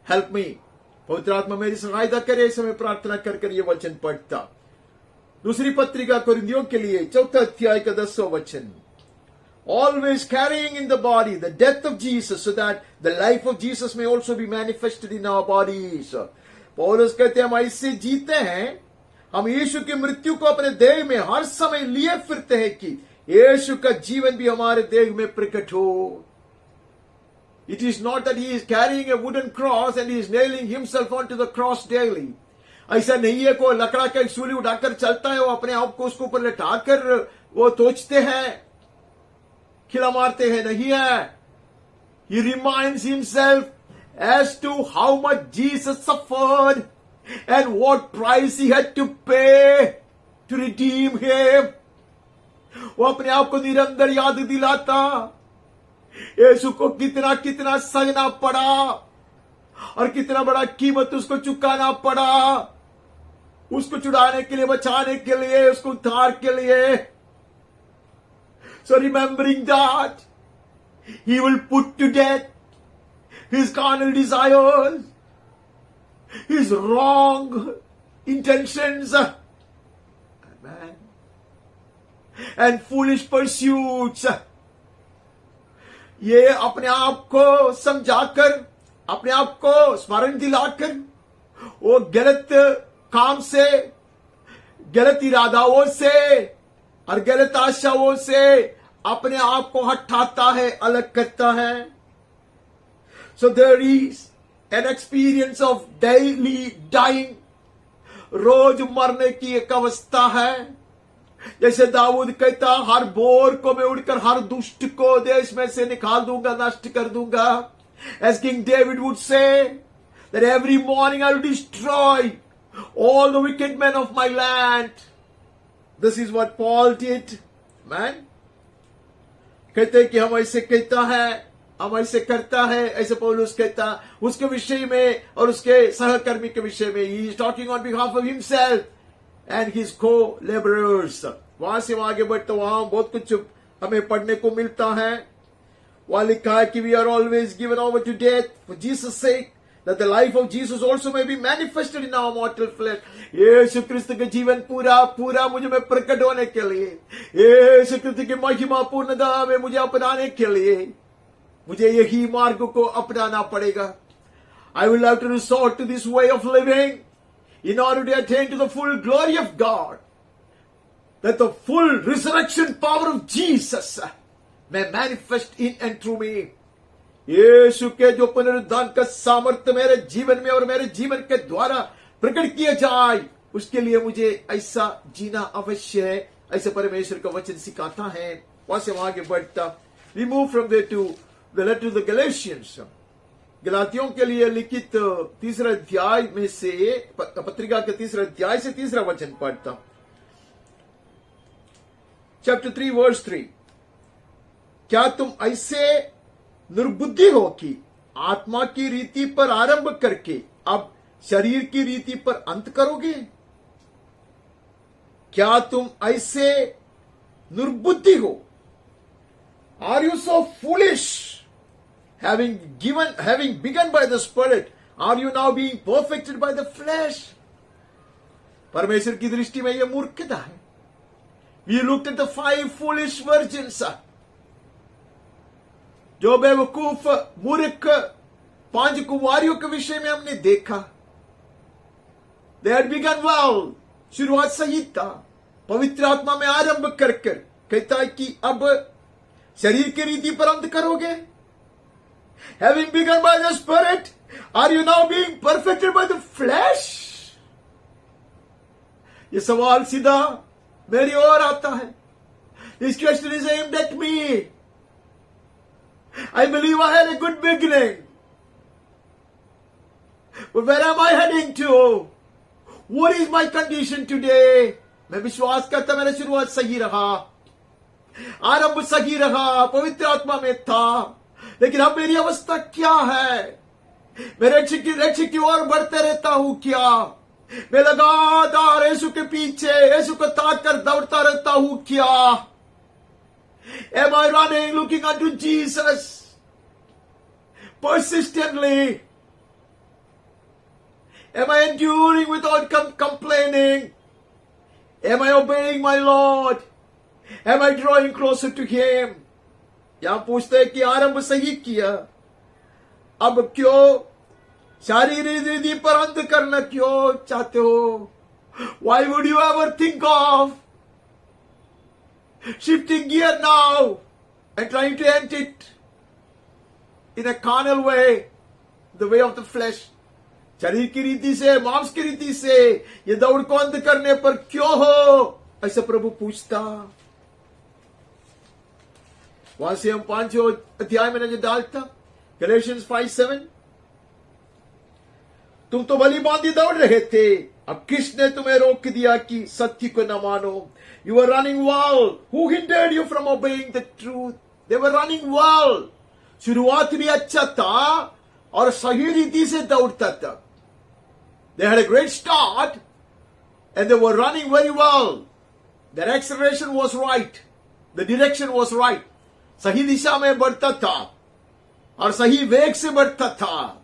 help me. पवित्र आत्मा मेरी सहायता करे, ऐसे मैं प्रार्थना कर ये वचन पढ़ता. दूसरी पत्रिका कोरिन्थियों के लिए चौथा अध्याय का 10वां वचन. Always carrying in the body the death of Jesus, so that the life of Jesus may also be manifested in our bodies. पौलुस कहते हैं हम ऐसे जीते हैं, हम यीशु की मृत्यु को अपने देह में हर समय लिए फिरते हैं कि यीशु का जीवन भी हमारे देह में प्रकट हो. It is not that he is carrying a wooden cross and he is nailing himself onto the cross daily. ऐसा नहीं है कोई लकड़ा का सूली उठाकर चलता है, वो अपने आप को उसके ऊपर लटाकर वो तोचते हैं, खिला मारते हैं. नहीं है. He reminds himself as to how much Jesus suffered and what price he had to pay to redeem him. वो अपने आप को निरंतर याद दिलाता यीशु को कितना कितना सहना पड़ा और कितना बड़ा कीमत उसको चुकाना पड़ा, उसको छुड़ाने के लिए, बचाने के लिए, उसको उद्धार के लिए. So remembering that, he will put to death his carnal desires, his wrong intentions, amen, and foolish pursuits. ये अपने आप को समझाकर, अपने आप को स्मरण दिलाकर, वो गलत काम से, गलत इरादाओं से और गलत आशाओं से अपने आप को हटाता है, अलग करता है. So there is an experience of daily dying. रोज मरने की एक अवस्था है. जैसे दाऊद कहता, हर बोर को मैं उड़कर हर दुष्ट को देश में से निकाल दूंगा, नष्ट कर दूंगा. As King David would say, that every morning I will destroy all the wicked men of my land. This is what Paul did. Man, कहते हैं कि हम ऐसे कहता है, हम ऐसे करता है, ऐसे पौलुस कहता उसके विषय में और उसके सहकर्मी के विषय में. He is talking on behalf of himself and his co-laborers. वहां से आगे बढ़ते वहां बहुत कुछ हमें पढ़ने को मिलता है. वहां लिखा है कि we are always given over to death for Jesus' sake, that the life of Jesus also may be manifested in our mortal flesh. यीशु क्रिस्त के जीवन पूरा पूरा मुझ में प्रकट होने के लिए, यीशु क्रिस्त की महिमा पूर्णता में मुझे अपनाने के लिए मुझे यही मार्ग को अपनाना पड़ेगा. I will have to resort to this way of living in order to attain to the full glory of God, that the full resurrection power of Jesus may manifest in and through me. यीशु के जो पुनरुद्धान का सामर्थ्य मेरे जीवन में और मेरे जीवन के द्वारा प्रकट किया जाए, उसके लिए मुझे ऐसा जीना अवश्य है, ऐसे परमेश्वर का वचन सिखाता है. वहां से आगे बढ़ता. We move from there to the letter to the Galatians. गलातियों के लिए लिखित तीसरा अध्याय में से, पत्रिका के तीसरा अध्याय से तीसरा वचन पढ़ता. Chapter 3 verse 3. क्या तुम ऐसे निर्बुद्धि हो कि आत्मा की रीति पर आरंभ करके अब शरीर की रीति पर अंत करोगे? क्या तुम ऐसे निर्बुद्धि हो? Are you so foolish? Having begun by the Spirit, are you now being perfected by the flesh? परमेश्वर की दृष्टि में यह मूर्खता है. We looked at the 5 foolish virgins. जो बेवकूफ मूर्ख 5 कुंवारियों के विषय में हमने देखा. They had begun well. शुरुआत सही था. पवित्र आत्मा में आरंभ कर कहता है कि अब शरीर की रीति पर अंत करोगे. Having begun by the Spirit, are you now being perfected by the flesh? ये सवाल सीधा मेरी ओर आता है. This question is aimed at me. I believe I had a good beginning. But where am I heading to? What is my condition today? मैं विश्वास करता मेरा शुरुआत सही रहा, आरंभ सही रहा, पवित्र आत्मा में था, लेकिन अब मेरी अवस्था क्या है? मैं रक्षक की ओर बढ़ते रहता हूं क्या? मैं लगातार यीशु के पीछे, यीशु को ताक कर दौड़ता रहता हूं क्या? Am I running looking unto Jesus persistently? Am I enduring without complaining? Am I obeying my Lord? Am I drawing closer to Him? यहां पूछते हैं कि आरंभ सही किया, अब क्यों शारीरिक रिद्धि पर अंत करना क्यों चाहते हो? Why would you ever think of shifting gear now and trying to end it in a carnal way, the way of the flesh? शरीर की रीति से, मांस की रीति से ये दौड़ को अंत करने पर क्यों हो? ऐसा प्रभु पूछता। वहां से हम 5वें अध्याय में नजर डालता, गैलेशियंस 5:7। तुम तो भली भांति दौड़ रहे थे, अब किसने तुम्हें रोक दिया कि सत्य को न मानो? You were running well. Who hindered you from obeying the truth? They were running well. शुरुआत भी अच्छा था और सही रीति से दौड़ता था। They had a great start and they were running very well. Their acceleration was right. The direction was right. सही दिशा में बढ़ता था और सही वेग से बढ़ता था,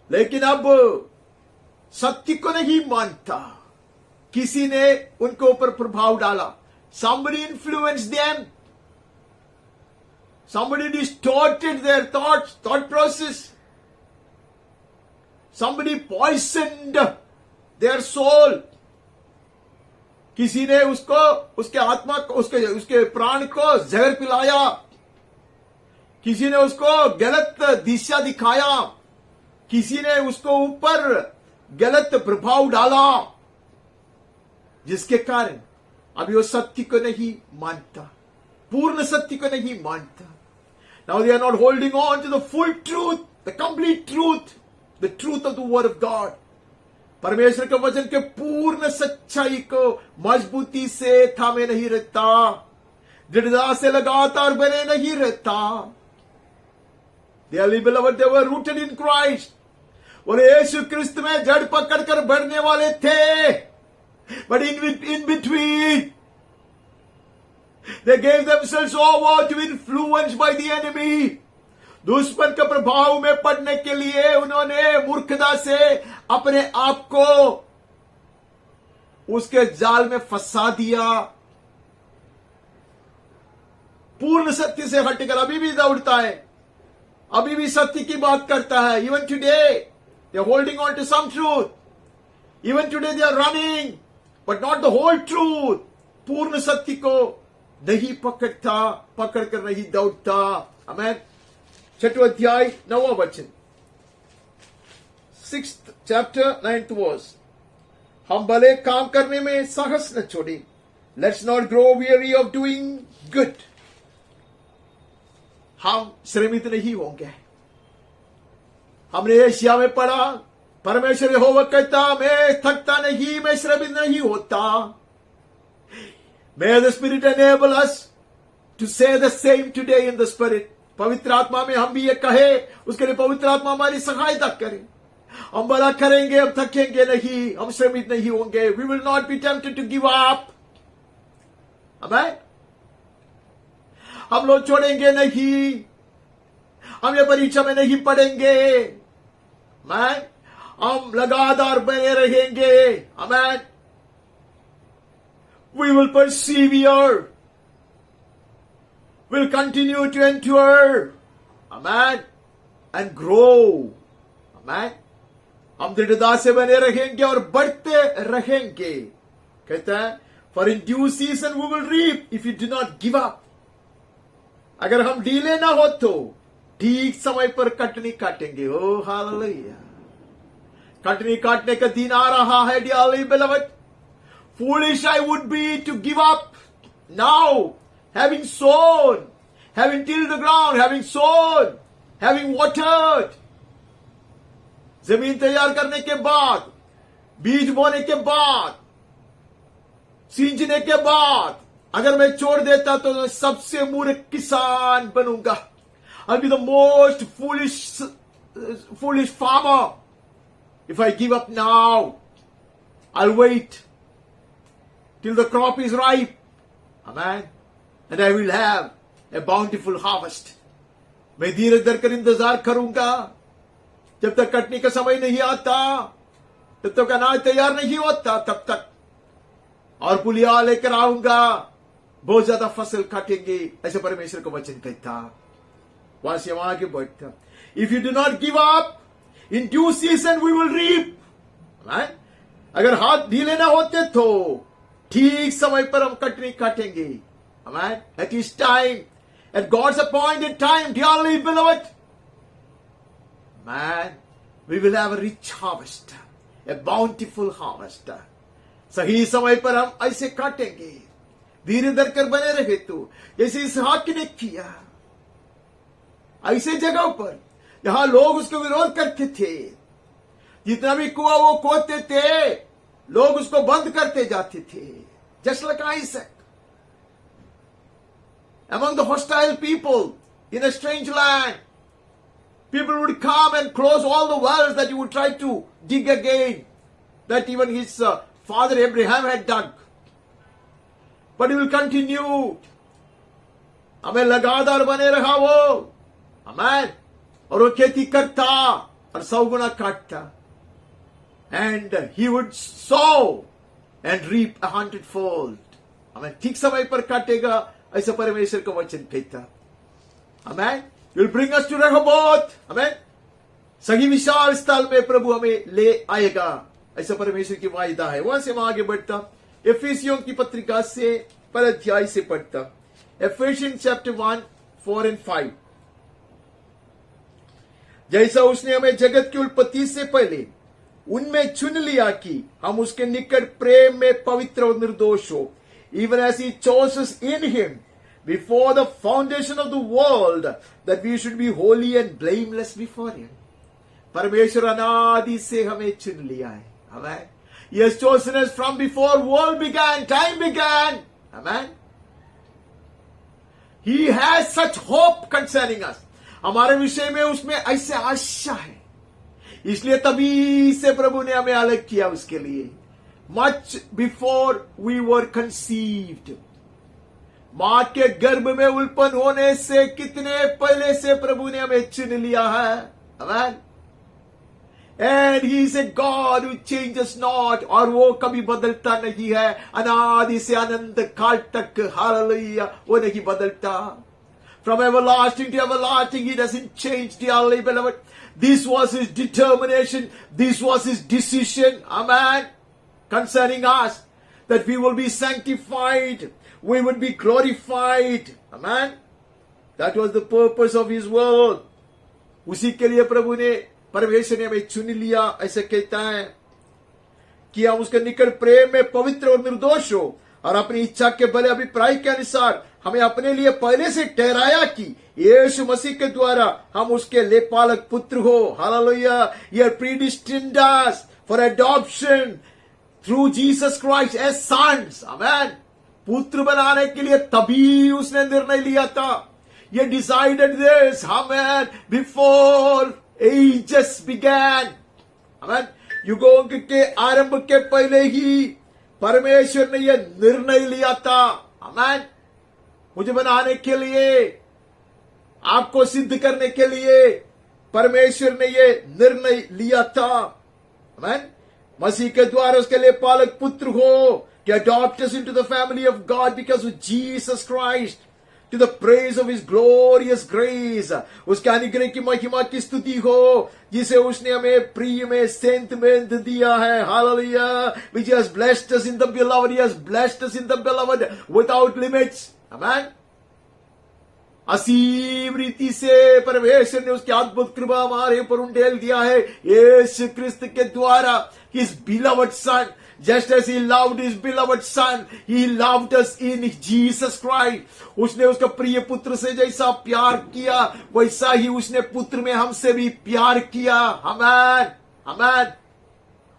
लेकिन अब सत्य को नहीं मानता। किसी ने उनके ऊपर प्रभाव डाला। Somebody influenced them. Somebody distorted their thought process. Somebody poisoned their soul. किसी ने उसको, उसके आत्मा को, उसके प्राण को जहर पिलाया। किसी ने उसको गलत दिशा दिखाया। किसी ने उसको ऊपर गलत प्रभाव डाला, जिसके कारण अभी वो सत्य को नहीं मानता, पूर्ण सत्य को नहीं मानता। Now they are not holding on to the full truth, the complete truth, the truth of the word of God. परमेश्वर के वचन के पूर्ण सच्चाई को मजबूती से थामे नहीं रहता, दृढ़ता से लगातार बने नहीं रहता। Dearly beloved, they were rooted in Christ. बोले यीशु क्रिस्त में जड़ पकड़ कर बढ़ने वाले थे, but in between they gave themselves over to influence by the enemy. दुश्मन के प्रभाव में पड़ने के लिए उन्होंने मूर्खता से अपने आप को उसके जाल में फंसा दिया। पूर्ण सत्य से हटकर अभी भी दौड़ता है, अभी भी सत्य की बात करता है। Even today they are holding on to some truth. Even today they are running, but not the whole truth. पूर्ण सत्य को नहीं पकड़ता, पकड़कर नहीं दौड़ता। आमेन। 6वां अध्याय 9वां वचन, 6th chapter 9th verse। हम भले काम करने में साहस न छोड़े। Let's not grow weary of doing good। हम श्रमित नहीं होंगे। हमने एशिया में पढ़ा, परमेश्वर यहोवा कहता, मैं थकता नहीं, मैं श्रमित नहीं होता। May the Spirit enable us to say the same today in the Spirit। पवित्र आत्मा में हम भी ये कहे, उसके लिए पवित्र आत्मा हमारी सहायता करे। हम भला करेंगे, हम थकेंगे नहीं, हम श्रमित नहीं होंगे। We will not be tempted to give up। आमेन। हम लोग छोड़ेंगे नहीं, हम ये परीक्षा में नहीं पढ़ेंगे। आमेन। हम लगातार बने रहेंगे। आमेन। We will persevere, will continue to endure, amen, and grow, amen। हम दृढ़ता से बने रहेंगे और बढ़ते रहेंगे। कहता है, for in due season we will reap if you do not give up। अगर हम ढीले ना हो तो ठीक समय पर कटनी काटेंगे। ओ हालेलुया। कटनी काटने का दिन आ रहा है, dearly beloved। Foolish I would be to give up now, having sown, having tilled the ground, having sown, having watered। जमीन तैयार करने के बाद, बीज बोने के बाद सींचने के बाद अगर मैं छोड़ देता तो मैं सबसे मूर्ख किसान बनूंगा। I'll be the most foolish farmer. If I give up now, I'll wait till the crop is ripe. Amen. And I will have a bountiful harvest. मैं धीरे धर कर इंतजार करूंगा जब तक कटने का समय नहीं आता, तब तक अनाज तैयार नहीं होता, तब तक और पुलिया लेकर आऊंगा, बहुत ज्यादा फसल काटेंगे, ऐसे परमेश्वर का वचन कहता। वहां से वहां आगे बढ़ता। If you do not give up in due season we will reap. अगर हाथ ढीले ना होते तो ठीक समय पर हम कटनी काटेंगे। एट इस time, at God's appointed time, dearly beloved, man, we will have a rich harvest, a bountiful harvest. सही समय पर हम ऐसे काटेंगे, धीरे धर कर बने रहे तो, जैसे इसहाक ने किया। ऐसे जगहों पर जहां लोग उसको विरोध करते थे, जितना भी कुआं वो खोदते थे, लोग उसको बंद करते जाते थे। Just like Isaac, among the hostile people in a strange land, people would come and close all the wells that he would try to dig again, that even his father Abraham had dug. But he will continue. हमें लगातार बने रहा वो, amen, और वो खेती करता और 100 गुना काटता. And he would sow and reap 100-fold. Amen, ठीक समय पर काटेगा, ऐसा परमेश्वर का वचन कहता. Amen. Will bring us to Rehoboth. Amen. सही विशाल स्थल में प्रभु हमें ले आएगा, ऐसा परमेश्वर की वायदा है. वहां से वहां आगे बढ़ता, एफेसियों की पत्रिका से पर अध्याय से पढ़ता. Ephesians chapter 1, 4 and 5. जैसा उसने हमें जगत की उत्पत्ति से पहले उनमें चुन लिया कि हम उसके निकट प्रेम में पवित्र और निर्दोष हो, even as he chose us in him before the foundation of the world, that we should be holy and blameless before him. परमेश्वर अनादि से हमें चुन लिया है. Amen. He has chosen us from before world began, time began. Amen. He has such hope concerning us. हमारे विषय में उसमें ऐसे आशा है, इसलिए तभी से प्रभु ने हमें अलग किया उसके लिए. Much before we were conceived. मां के गर्भ में उत्पन्न होने से कितने पहले से प्रभु ने हमें चुन लिया है. Amen. And he is a God who changes not, और वो कभी बदलता नहीं है. अनादि से अनंत काल तक, हालेलुया, वो नहीं बदलता. From everlasting to everlasting, he doesn't change, dearly beloved. This was his determination, this was his decision, amen, concerning us, that we will be sanctified, we would be glorified. Amen. That was the purpose of his word. उसी के लिए प्रभु ने, परमेश्वर ने हमें चुन लिया, ऐसे कहता है कि हम उसके निकट प्रेम में पवित्र और निर्दोष हो, और अपनी इच्छा के भले अभिप्राय के अनुसार हमें अपने लिए पहले से ठहराया कि यीशु मसीह के द्वारा हम उसके लेपालक पुत्र हो. Hallelujah. He had predestined us for adoption through Jesus Christ as sons. Amen. पुत्र बनाने के लिए तभी उसने निर्णय लिया था. He decided this, amen, before ages began. Amen. युगों के आरंभ के पहले ही परमेश्वर ने यह निर्णय लिया था. Amen. मुझे बनाने के लिए, आपको सिद्ध करने के लिए परमेश्वर ने यह निर्णय लिया था. Amen. मसीह के द्वारा उसके लिए पालक पुत्र हो, to adopt us into the family of God because of Jesus Christ, to the praise of his glorious grace. उसके अनुग्रह की महिमा की स्तुति हो, जिसे उसने हमें प्रिय में सेंटमेंट दिया है. Hallelujah. Which has blessed us in the beloved. He has blessed us in the beloved without limits. Amen. असीम रीति से परमेश्वर ने उसकी अद्भुत कृपा हमारे ऊपर उंडेल दिया है यीशु क्रिस्त के द्वारा. His beloved son, just as he loved his beloved son, he loved us in Jesus Christ. उसने उसका प्रिय पुत्र से जैसा प्यार किया, वैसा ही उसने पुत्र में हमसे भी प्यार किया. आमेन. आमेन.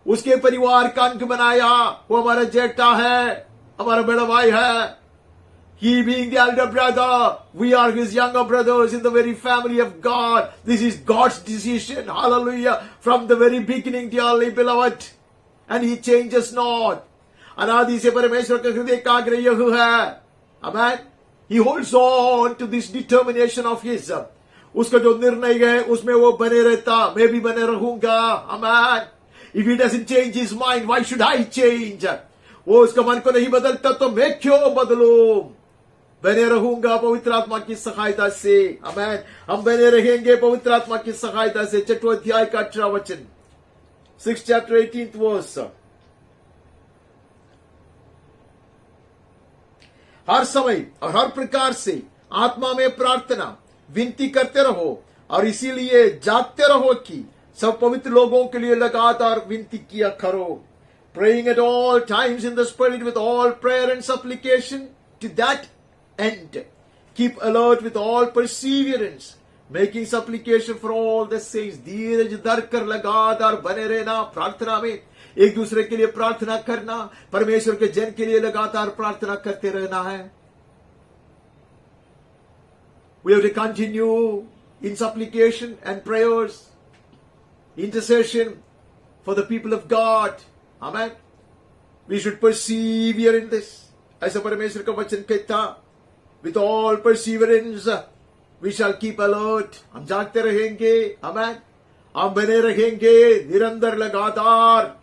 उसके परिवार का अंग बनाया, वो हमारा जेठा है. हमारा बड़ा भाई है. He being the elder brother, we are his younger brothers in the very family of God. This is God's decision. Hallelujah. From the very beginning, dearly beloved. And he changes not. अनादि से परमेश्वर का हृदय एकाग्र यह है. Amen. He holds on to this determination of his. उसका जो निर्णय है उसमें वो बने रहता. मैं भी बने रहूंगा. Amen. If he doesn't change his mind, why should I change? वो उसका मन को नहीं बदलता तो मैं क्यों बदलूं? बने रहूंगा पवित्र आत्मा की सहायता से. आमेन. हम बने रहेंगे पवित्र आत्मा की सहायता से. 6वां अध्याय का 18वां वचन. 6th chapter 18th verse. हर समय और हर प्रकार से आत्मा में प्रार्थना विनती करते रहो और इसीलिए जागते रहो कि सब पवित्र लोगों के लिए लगातार विनती किया करो. Praying at all times in the Spirit with all prayer and supplication, to that end keep alert with all perseverance, making supplication for all the saints. धीरज धर कर लगातार बने रहना प्रार्थना में. एक दूसरे के लिए प्रार्थना करना, परमेश्वर के जन के लिए लगातार प्रार्थना करते रहना है. We have to continue in supplication and prayers, intercession for the people of God. Amen. We should persevere in this. ऐसा परमेश्वर का वचन कहता. With all perseverance, we shall keep alert. हम जागते रहेंगे. Amen. हम बने रहेंगे निरंतर लगातार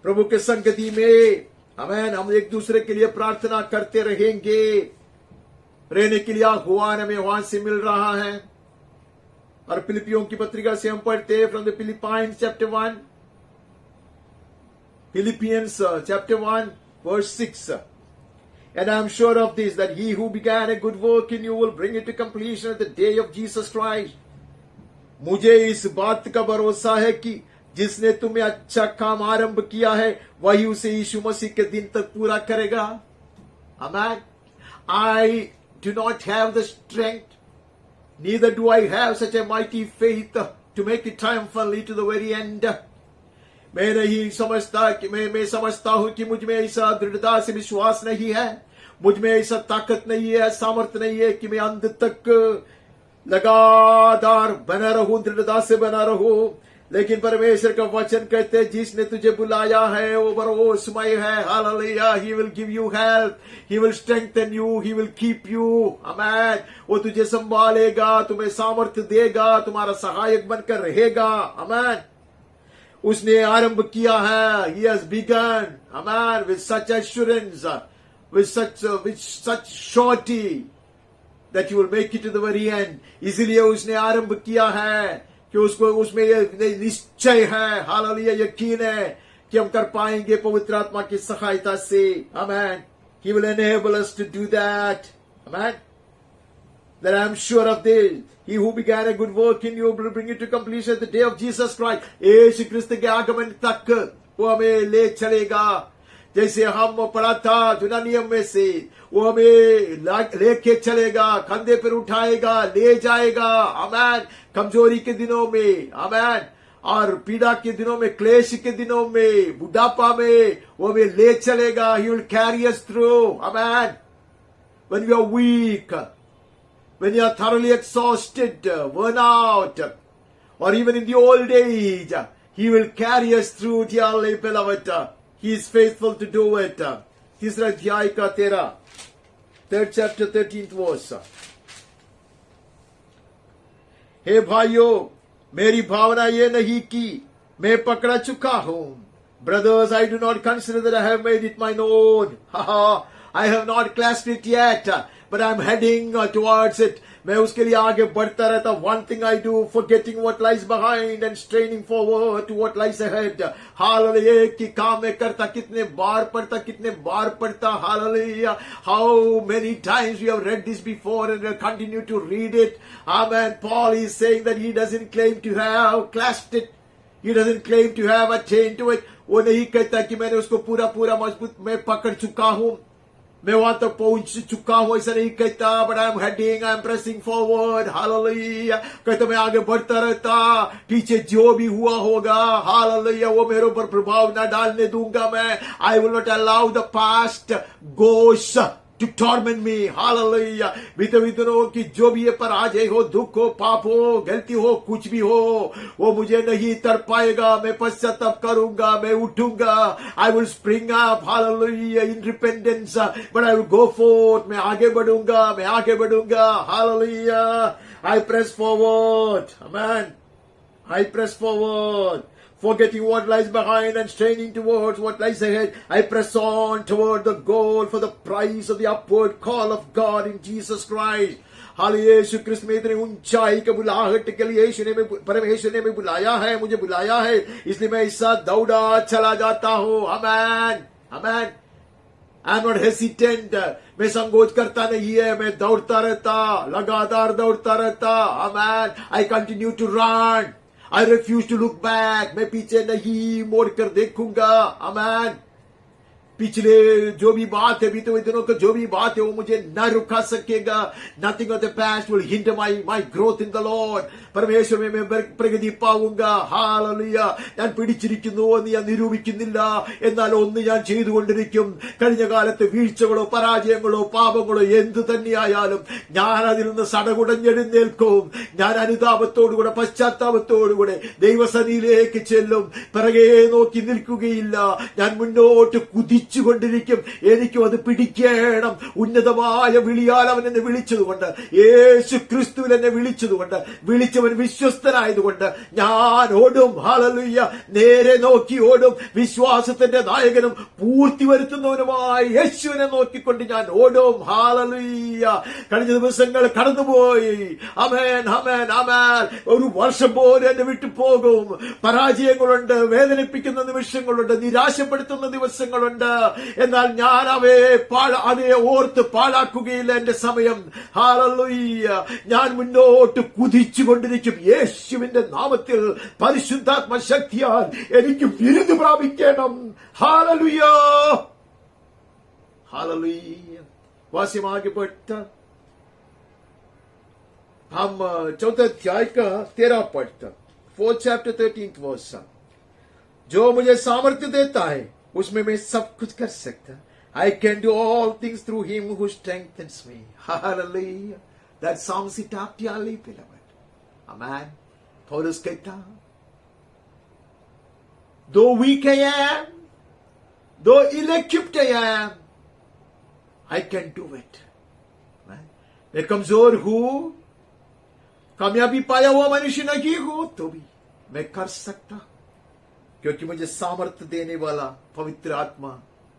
प्रभु के संगति में. Amen. हम एक दूसरे के लिए प्रार्थना करते रहेंगे. रहने के लिए आह्वान हमें वहां से मिल रहा है. और फिलिपियों की पत्रिका से हम पढ़ते हैं from the Philippians chapter 1. Philippians chapter 1 verse 6. And I am sure of this, that he who began a good work in you will bring it to completion at the day of Jesus Christ. मुझे इस बात का भरोसा है कि जिसने तुम्हें अच्छा काम आरंभ किया है वही उसे यीशु मसीह के दिन तक पूरा करेगा. Amen. I do not have the strength, neither do I have such a mighty faith to make it triumphantly to the very end. मैं नहीं समझता कि मैं समझता हूं कि मुझ में ऐसा दृढ़ता से विश्वास नहीं है. मुझ में ऐसा ताकत नहीं है, सामर्थ्य नहीं है कि मैं अंत तक लगातार बना रहूं, दृढ़ता से बना रहूं. लेकिन परमेश्वर का वचन कहते हैं जिसने तुझे बुलाया है वो भरोसेमय है. Hallelujah. He will give you help. He will strengthen you. He will keep you. Amen. वो तुझे संभालेगा, तुम्हें सामर्थ्य देगा, तुम्हारा सहायक बनकर रहेगा. Amen. उसने आरंभ किया है. He has begun. Amen. With such assurance, with such surety that you will make it to the very end. इसीलिए उसने आरंभ किया है कि उसको उसमें ये निश्चय है. हालेलुया. यकीन है कि हम कर पाएंगे पवित्र आत्मा की सहायता से. Amen. He will enable us to do that. Amen. That I am sure of this. He who began a good work in you will bring it to completion at the day of Jesus Christ. यीशु क्रिस्त के आगमन तक वो हमें ले चलेगा. जैसे हम पढ़ा था जुना नियम में से, वो हमें लेके चलेगा, कंधे पर उठाएगा, ले जाएगा. आमेन. कमजोरी के दिनों में, आमेन, और पीड़ा के दिनों में, क्लेश के दिनों में, बुढ़ापा में वो हमें ले चलेगा. He will carry us through. Amen. When we are weak, when you are thoroughly exhausted, worn out, or even in the old age, He will carry us through, dearly beloved. He is faithful to do it. तीसरा अध्याय का 13, 3rd chapter 13th verse. हे भाइयों, मेरी भावना ये नहीं कि मैं पकड़ा चुका हूं. Brothers, I do not consider that I have made it mine own. I have not clasped it yet, but I am heading towards it. मैं उसके लिए आगे बढ़ता रहता. One thing I do, forgetting what lies behind and straining forward to what lies ahead. Hallelujah. एक ही काम में करता, कितने बार पढ़ता. Hallelujah. How many times we have read this before and we'll continue to read it. Amen. Paul is saying that he doesn't claim to have clasped it. He doesn't claim to have attained to it. वो नहीं कहता कि मैंने उसको पूरा मजबूत में पकड़ चुका हूं. मैं वहां तक पहुंच चुका हूं, ऐसा नहीं कहता, but I am heading, I am pressing forward, hallelujah. कहता मैं आगे बढ़ता रहता, पीछे जो भी हुआ होगा, हालेलुया, वो मेरे ऊपर प्रभाव ना डालने दूंगा मैं। I will not allow the past goes to torment me, hallelujah। बीते दिनों की जो भी ये पराजय हो, दुख हो, पाप हो, गलती हो, कुछ भी हो, वो मुझे नहीं तर पाएगा। मैं पश्चाताप करूंगा, मैं उठूंगा। I will spring up, hallelujah, in repentance, but I will go forth। मैं आगे बढ़ूंगा, मैं आगे बढ़ूंगा, hallelujah। I press forward, amen। I press forward, forgetting what lies behind and straining towards what lies ahead. I press on toward the goal for the prize of the upward call of God in Jesus Christ। हालेलुया। यीशु क्रिस्त में इतनी ऊंचाई के बुलाहट के लिए परमेश्वर ने बुलाया है, मुझे बुलाया है, इसलिए मैं इस साथ दौड़ा चला जाता हूं। आमेन, आमेन। आई एम नॉट हेसिटेंट, मैं संकोच करता नहीं है, मैं दौड़ता रहता, लगातार दौड़ता रहता। आमेन। I continue to run, I refuse to look back। मैं पीछे नहीं मोड़ कर देखूंगा। आमेन। पिछले जो भी बात है, बीते हुए दिनों का जो भी बात है, वो मुझे न रुका सकेगा। Nothing of the past will hinder my growth in the Lord। परमेश्वर में मैं പ്രഗതി പാവുंगा। हालेलुया। ഞാൻ പിടിച്ചിരിക്കുന്നു എന്ന് ഞാൻ നിരൂപിക്കുന്നില്ല, എന്നാൽ ഒന്ന് ഞാൻ ചെയ്തുകൊണ്ടിരിക്കും। കഴിഞ്ഞ കാലത്തെ വീഴ്ചകളോ പരാജയങ്ങളോ പാപങ്ങളോ എന്തു തന്നെയായാലും ഞാൻ അതിൽ നിന്ന് സടകുടഞ്ഞെഴുന്നേൽക്കും। ഞാൻ അനുതാപത്തോടുകൂടെ പശ്ചാത്താപത്തോടുകൂടെ ദൈവസന്നിധിയിലേക്ക് ചെല്ലും, പിറകെ നോക്കി നിൽക്കുകയില്ല। ഞാൻ മുന്നോട്ട് കുതിച്ചുകൊണ്ടിരിക്കും। എനിക്കും അത് പിടിക്കണം। ഉന്നതമായ വിളിയാൽ അവൻ എന്നെ വിളിച്ചതുകൊണ്ട്, യേശു ക്രിസ്തുവിൽ എന്നെ വിളിച്ചതുകൊണ്ട്, വിളിച്ചവൻ വിശ്വസ്തനായതുകൊണ്ട് ഞാൻ ഓടും। ഹല്ലേലൂയ। നേരെ നോക്കി ഓടും। വിശ്വാസത്തിന്റെ നായകനും പൂർത്തി വരുത്തുന്നവനുമായി യേശുവിനെ നോക്കിക്കൊണ്ട് ഞാൻ ഓടും। ഹല്ലേലൂയ। കഴിഞ്ഞ ദിവസങ്ങൾ കടന്നുപോയി। ആമേൻ, ആമേൻ, ആമേൻ। ഒരു വർഷം പോലെ എന്നെ വിട്ടു പോകും। പരാജയങ്ങളുണ്ട്, വേദനിപ്പിക്കുന്ന നിമിഷങ്ങളുണ്ട്, നിരാശപ്പെടുത്തുന്ന ദിവസങ്ങളുണ്ട്, എന്നാൽ ഞാൻ അതേ ഓർത്ത് പാഴാക്കുകയില്ല എന്റെ സമയം। ഹല്ലേലൂയ। ഞാൻ മുന്നോട്ട് കുതിച്ചുകൊണ്ടിരിക്കും। യേശുവിന്റെ നാമത്തിൽ പരിശുദ്ധാത്മ ശക്തിയാൽ എനിക്ക് വിരുദ് പ്രാപിക്കണം। ഹല്ലേലൂയ, ഹല്ലേലൂയ। वासी आगे बढ़ता, हम 14 अध्याय का 13 पढ़ता, 4th chapter 13th verse। जो मुझे सामर्थ्य देता है उसमें मैं सब कुछ कर सकता। I can do all things through him who strengthens me। Hallelujah। That song sit up dearly beloved। Amen। Paulus कहता, though weak I am, though ill-equipped I am, I can do it। मैं कमजोर हूं, कामयाबी पाया हुआ मनुष्य नहीं हूं, तो भी मैं कर सकता, क्योंकि मुझे सामर्थ्य देने वाला पवित्र आत्मा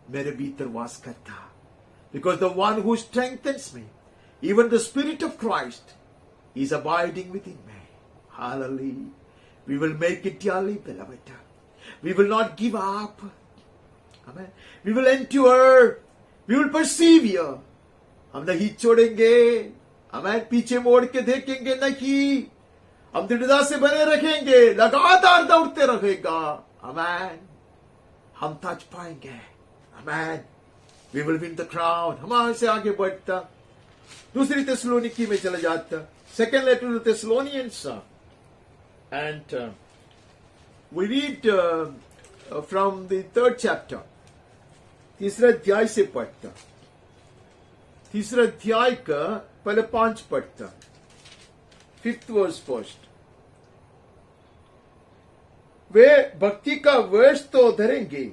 मेरे भीतर वास करता। Because the one who strengthens me, even the Spirit of Christ, is abiding within me। Hallelujah। We will make it dearly beloved। We will not give up। Amen। We will endure। We will persevere। हम नहीं छोड़ेंगे। हमें पीछे मोड़ के देखेंगे नहीं। हम दृढ़ता से बने रखेंगे, लगातार दौड़ते रहेगा। आमेन। हम ताज पाएंगे। आमेन। We will win the crown। हमारे से आगे बढ़ता, दूसरी थिस्सलुनीकी में चला जाता, second letter to the Thessalonians, and we read from the 3rd chapter। तीसरे अध्याय से पढ़ता, तीसरे अध्याय का पहले 5 पढ़ता, 5th verse first। वे भक्ति का वेश तो धरेंगे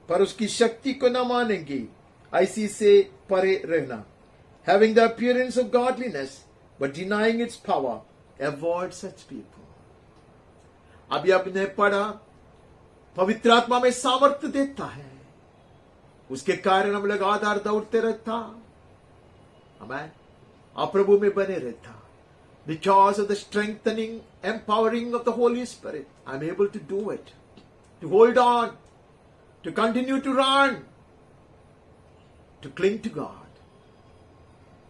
पर उसकी शक्ति को न मानेंगे, ऐसी से परे रहना। Having the appearance of godliness but denying its power, avoid such people। अभी आपने पढ़ा, पवित्र आत्मा में सामर्थ्य देता है, उसके कारण हम लगातार दौड़ते रहता। आमेन। आप प्रभु में बने रहता। Because of the strengthening, empowering of the Holy Spirit, I'm able to do it, to hold on, to continue to run, to cling to God।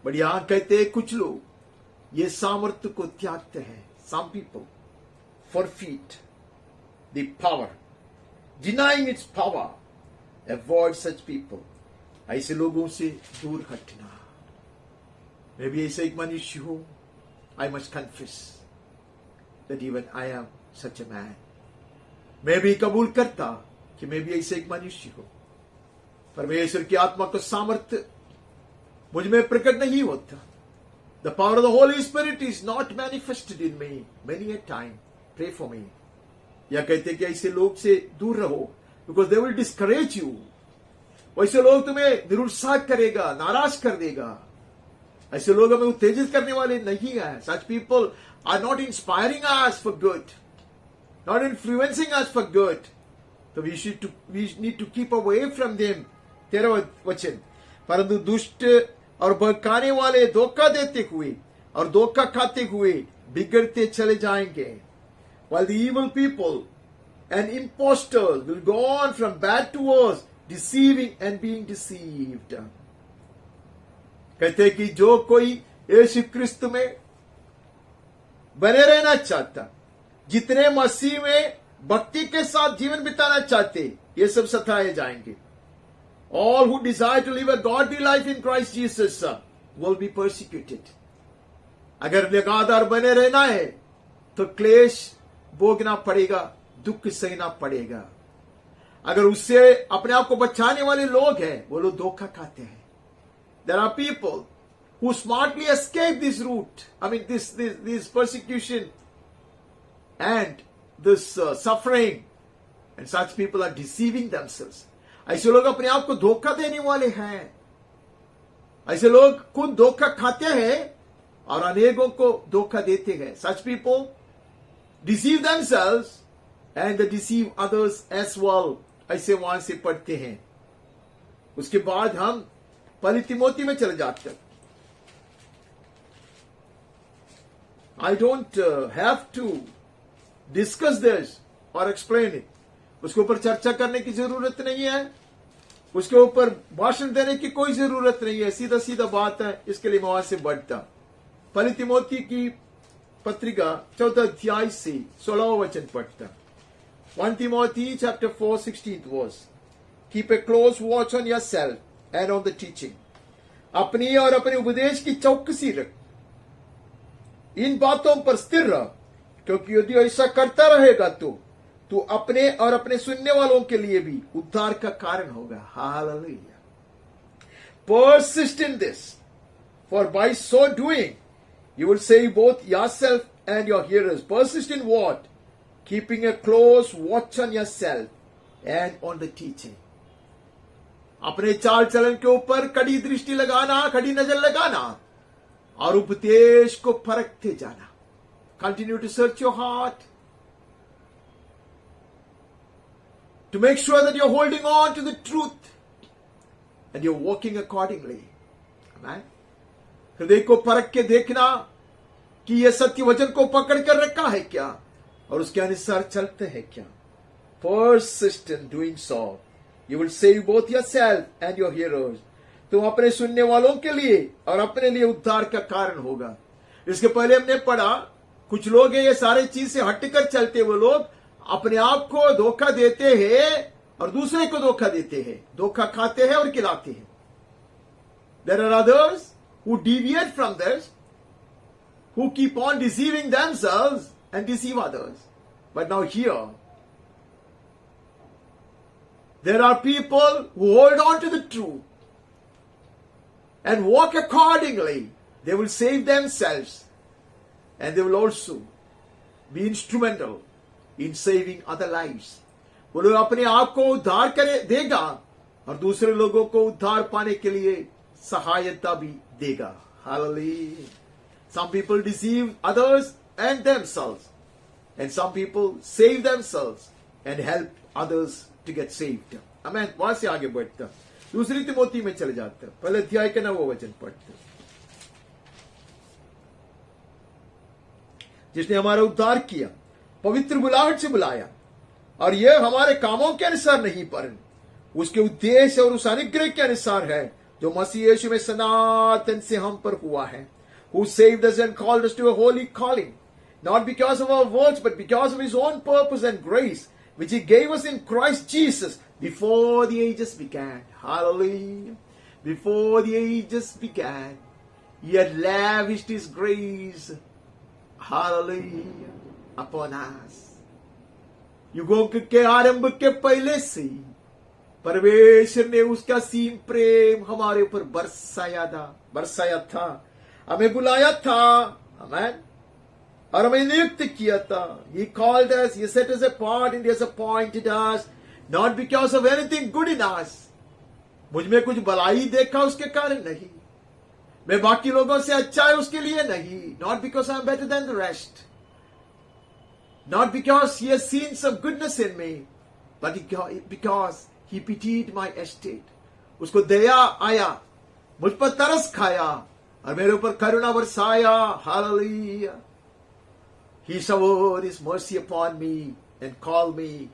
but यहां कहते हैं कुछ लोग ये सामर्थ्य को त्यागते हैं। Some people forfeit the power, denying its power। Avoid such people। ऐसे लोगों से दूर हटना। मैं भी ऐसा एक मनुष्य हूं। I must confess that even I am such a man. मैं भी कबूल करता कि मैं भी ऐसे एक मनुष्य हूं। परमेश्वर की आत्मा का सामर्थ्य मुझ में प्रकट नहीं होता। The power of the Holy Spirit is not manifested in me many a time. Pray for me. या कहते कि ऐसे लोग से दूर रहो, because they will discourage you. वैसे लोग तुम्हें निरुत्साह करेगा, नाराज कर देगा। ऐसे लोग हमें उत्तेजित करने वाले नहीं है। Such people are not inspiring us for good, not influencing us for good. So we need to keep away from them. 13वां वचन, परंतु दुष्ट और बहकाने वाले धोखा देते हुए और धोखा खाते हुए बिगड़ते चले जाएंगे। While the evil people and impostors will go on from bad to worse, deceiving and being deceived. कहते कि जो कोई यीशु क्रिस्त में बने रहना चाहता, जितने मसीह में भक्ति के साथ जीवन बिताना चाहते, ये सब सताए जाएंगे। All who desire to live a godly life in Christ Jesus will be persecuted. अगर लगातार बने रहना है तो क्लेश भोगना पड़ेगा, दुख सहना पड़ेगा। अगर उससे अपने आप को बचाने वाले लोग हैं, वो लोग धोखा खाते हैं। There are people who smartly escape this route. I mean, this persecution and this suffering, and such people are deceiving themselves. ऐसे लोग अपने आप को धोखा देने वाले हैं। ऐसे लोग खुद धोखा खाते हैं और अनेकों को धोखा देते हैं। Such people deceive themselves and they deceive others as well. ऐसे वहां से पढ़ते हैं। उसके बाद हम पहली तिमोथी में चले जाते हैं। I don't have to discuss this or explain it. उसके ऊपर चर्चा करने की जरूरत नहीं है, उसके ऊपर भाषण देने की कोई जरूरत नहीं है। सीधा सीधा बात है, इसके लिए मैं वहां से बढ़ता। पहली तिमोथी की पत्रिका 4 अध्याय से 16 वचन पढ़ता। 1 Timothy chapter 4 16th verse. Keep a close watch on yourself and on the teaching. अपनी और अपने उपदेश की चौकसी रख, इन बातों पर स्थिर रह, क्योंकि यदि ऐसा करता रहेगा तो तू अपने और अपने सुनने वालों के लिए भी उद्धार का कारण होगा। Hallelujah. Persist in this, for by so doing you will save both yourself and your hearers. Persist in what? Keeping a close watch on yourself and on the teaching. अपने चाल चलन के ऊपर कड़ी दृष्टि लगाना, कड़ी नजर लगाना और उपदेश को परखते जाना। Continue to search your heart to make sure that you're holding on to the truth and you're walking accordingly. Amen. हृदय को परख के देखना कि यह सत्य वचन को पकड़ कर रखा है क्या और उसके अनुसार चलते हैं क्या। Persist in doing so. You will save both yourself and your hearers. तुम अपने सुनने वालों के लिए और अपने लिए उद्धार का कारण होगा। इसके पहले हमने पढ़ा, कुछ लोग हैं ये सारे चीज से हटकर चलते हुए लोग अपने आप को धोखा देते हैं और दूसरे को धोखा देते हैं, धोखा खाते हैं और खिलाते हैं। There are others who deviate from this, who keep on deceiving themselves and deceive others. But now here, there are people who hold on to the truth and walk accordingly. They will save themselves and they will also be instrumental in saving other lives. वो लोग अपने आप को उद्धार करे देगा और दूसरे लोगों को उद्धार पाने के लिए सहायता भी देगा। Hallelujah. Some people deceive others and themselves, and some people save themselves and help others to get saved. Amen. वहां से आगे बढ़ता, दूसरी तिमोथी में चले जाता, पहले अध्याय का 9वां वचन पढ़ते। जिसने हमारा उद्धार किया, पवित्र बुलाहट से बुलाया, और यह हमारे कामों के अनुसार नहीं पर उसके उद्देश्य और उस अनुग्रह के अनुसार है जो मसीह यीशु में सनातन से हम पर हुआ है। Who saved us and called us to a holy calling, not because of our works, but because of his own purpose and grace, which he gave us in Christ Jesus before the ages began. Hallelujah. before the ages began, he had lavished his grace, hallelujah, upon us. युगों के आरंभ के पहले से ही परमेश्वर ने उसका सीम प्रेम हमारे ऊपर बरसाया था, हमें बुलाया था, आमेन, और हमें नियुक्त किया था. He called us, he set us apart, and he has appointed us, not because of anything good in us. मुझ में कुछ भलाई देखा उसके कारण नहीं, मैं बाकी लोगों से अच्छा है उसके लिए नहीं, not because I am better than the rest, not because he has seen some goodness in me, but because he pitied my estate. उसको दया आया, मुझ पर तरस खाया और मेरे ऊपर करुणा बरसाया. Hallelujah. He showered his mercy upon me and called me.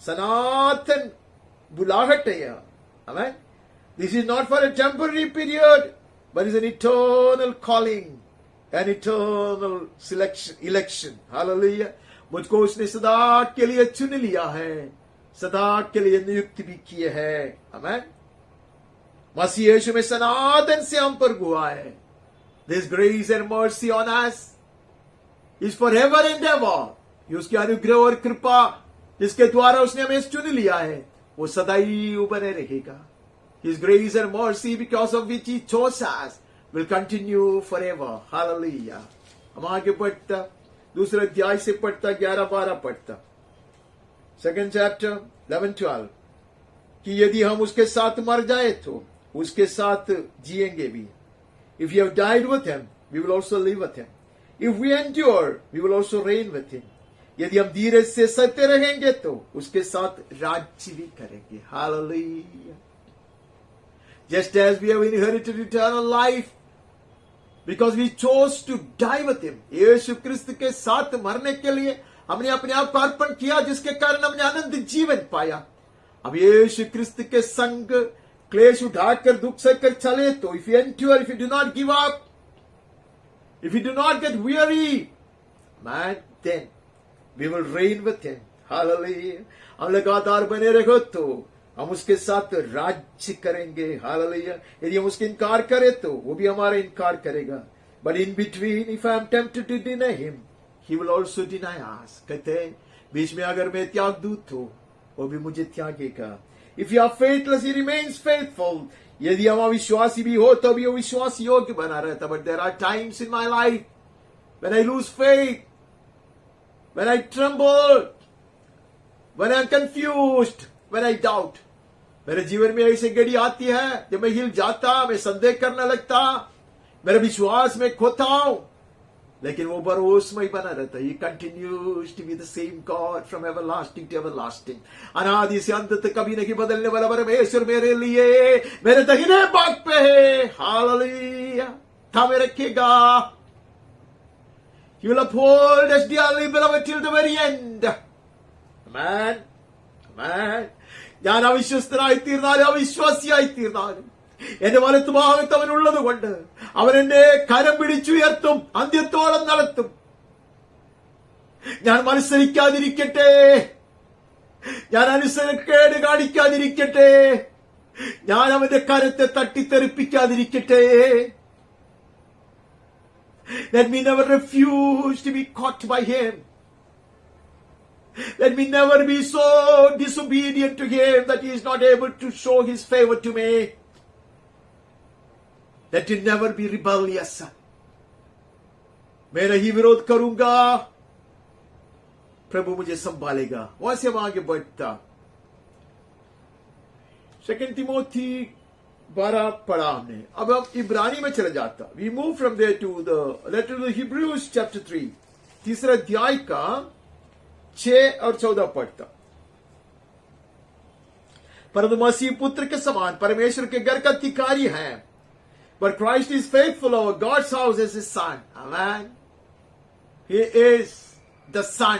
सनातन बुलाहट है यह. Amen. This is not for a temporary period, but is an eternal calling, an eternal election. Hallelujah. मुझको उसने सदा के लिए चुन लिया है, सदा के लिए नियुक्त भी किए है. आमेन. मसीह यीशु में सनातन से हम पर हुआ है. This grace and mercy on us is forever and ever. ये उसकी अनुग्रह और कृपा जिसके द्वारा उसने हमें चुन लिया है, वो सदैव बने रहेगा. His grace and mercy, because of which he chose us, will continue forever. Hallelujah. हम आगे पढ़ता, दूसरे अध्याय से पढ़ता, 11-12 पढ़ता. 2nd chapter 11-12, कि यदि हम उसके साथ मर जाए तो उसके साथ जिएंगे भी. If we have died with him, we will also live with him. If we endure, we will also reign with him. यदि हम धीरज से सहते रहेंगे तो उसके साथ राज्य भी करेंगे. Hallelujah. Just as we have inherited eternal life, because we chose to die with him. यीशु क्रिस्त के साथ मरने के लिए हमने अपने आप को अर्पण किया, जिसके कारण हमने आनंद जीवन पाया. अब यीशु क्रिस्त के संग क्लेश उठाकर दुख सहकर चले तो, if you endure, if you do not give up, if you do not get weary, man, then we will reign with him. Hallelujah. हम लगातार बने रहो तो हम उसके साथ राज्य करेंगे. हालेलुया. यदि हम उसके इनकार करें तो वो भी हमारा इनकार करेगा. But in between, if I am tempted to deny him, he will also deny us. कहते हैं बीच में अगर मैं त्याग दूं तो वो भी मुझे त्यागेगा. If you are faithless, he remains faithful. यदि हम अविश्वासी भी हो तो भी वो विश्वास योग्य बना रहता. But there are times in my life when I lose faith, when I tremble, when I am confused, when I doubt. मेरे जीवन में ऐसी घड़ी आती है जब मैं हिल जाता, मैं संदेह करने लगता, मेरा विश्वास में खोता हूं, लेकिन वो भरोसेमय बना रहता. He continues to be the same God from everlasting to everlasting. अनादि से अंत तक कभी नहीं बदलने वाला परमेश्वर मेरे लिए मेरे दाहिने भाग पे है. हालेलुया. थामे रखेगा. He will uphold us dearly beloved till the very end. Amen. Amen. ഞാൻ അവിശ്വസ്തനായി തീർന്നാലും അവിശ്വാസിയായി തീർന്നാലും എന്റെ വലത്തുഭാഗത്ത് അവനുള്ളത് കൊണ്ട് അവൻ എന്നെ കരം പിടിച്ചുയർത്തും, അന്ത്യത്തോളം നടത്തും. ഞാൻ മത്സരിക്കാതിരിക്കട്ടെ, ഞാൻ അനുസരണക്കേട് കാണിക്കാതിരിക്കട്ടെ, ഞാൻ അവന്റെ കരത്തെ തട്ടിത്തെറിപ്പിക്കാതിരിക്കട്ടെ. Let me never refuse to be caught by him. Let me never be so disobedient to him that he is not able to show his favor to me. Let me never be rebellious. मैं नहीं विरोध करूंगा, प्रभु मुझे संभालेगा. वहां से हम आगे बढ़ता. 2 Timothy 12 पढ़ा हमने. अब हम इब्रानी में चले जाता. We move from there to the letter to the Hebrews chapter 3. तीसरा अध्याय का 6 और 14 पढ़ता. परंतु मसीह पुत्र के समान परमेश्वर के घर का अधिकारी है. But Christ is faithful over God's house as his son. Amen. He is the son.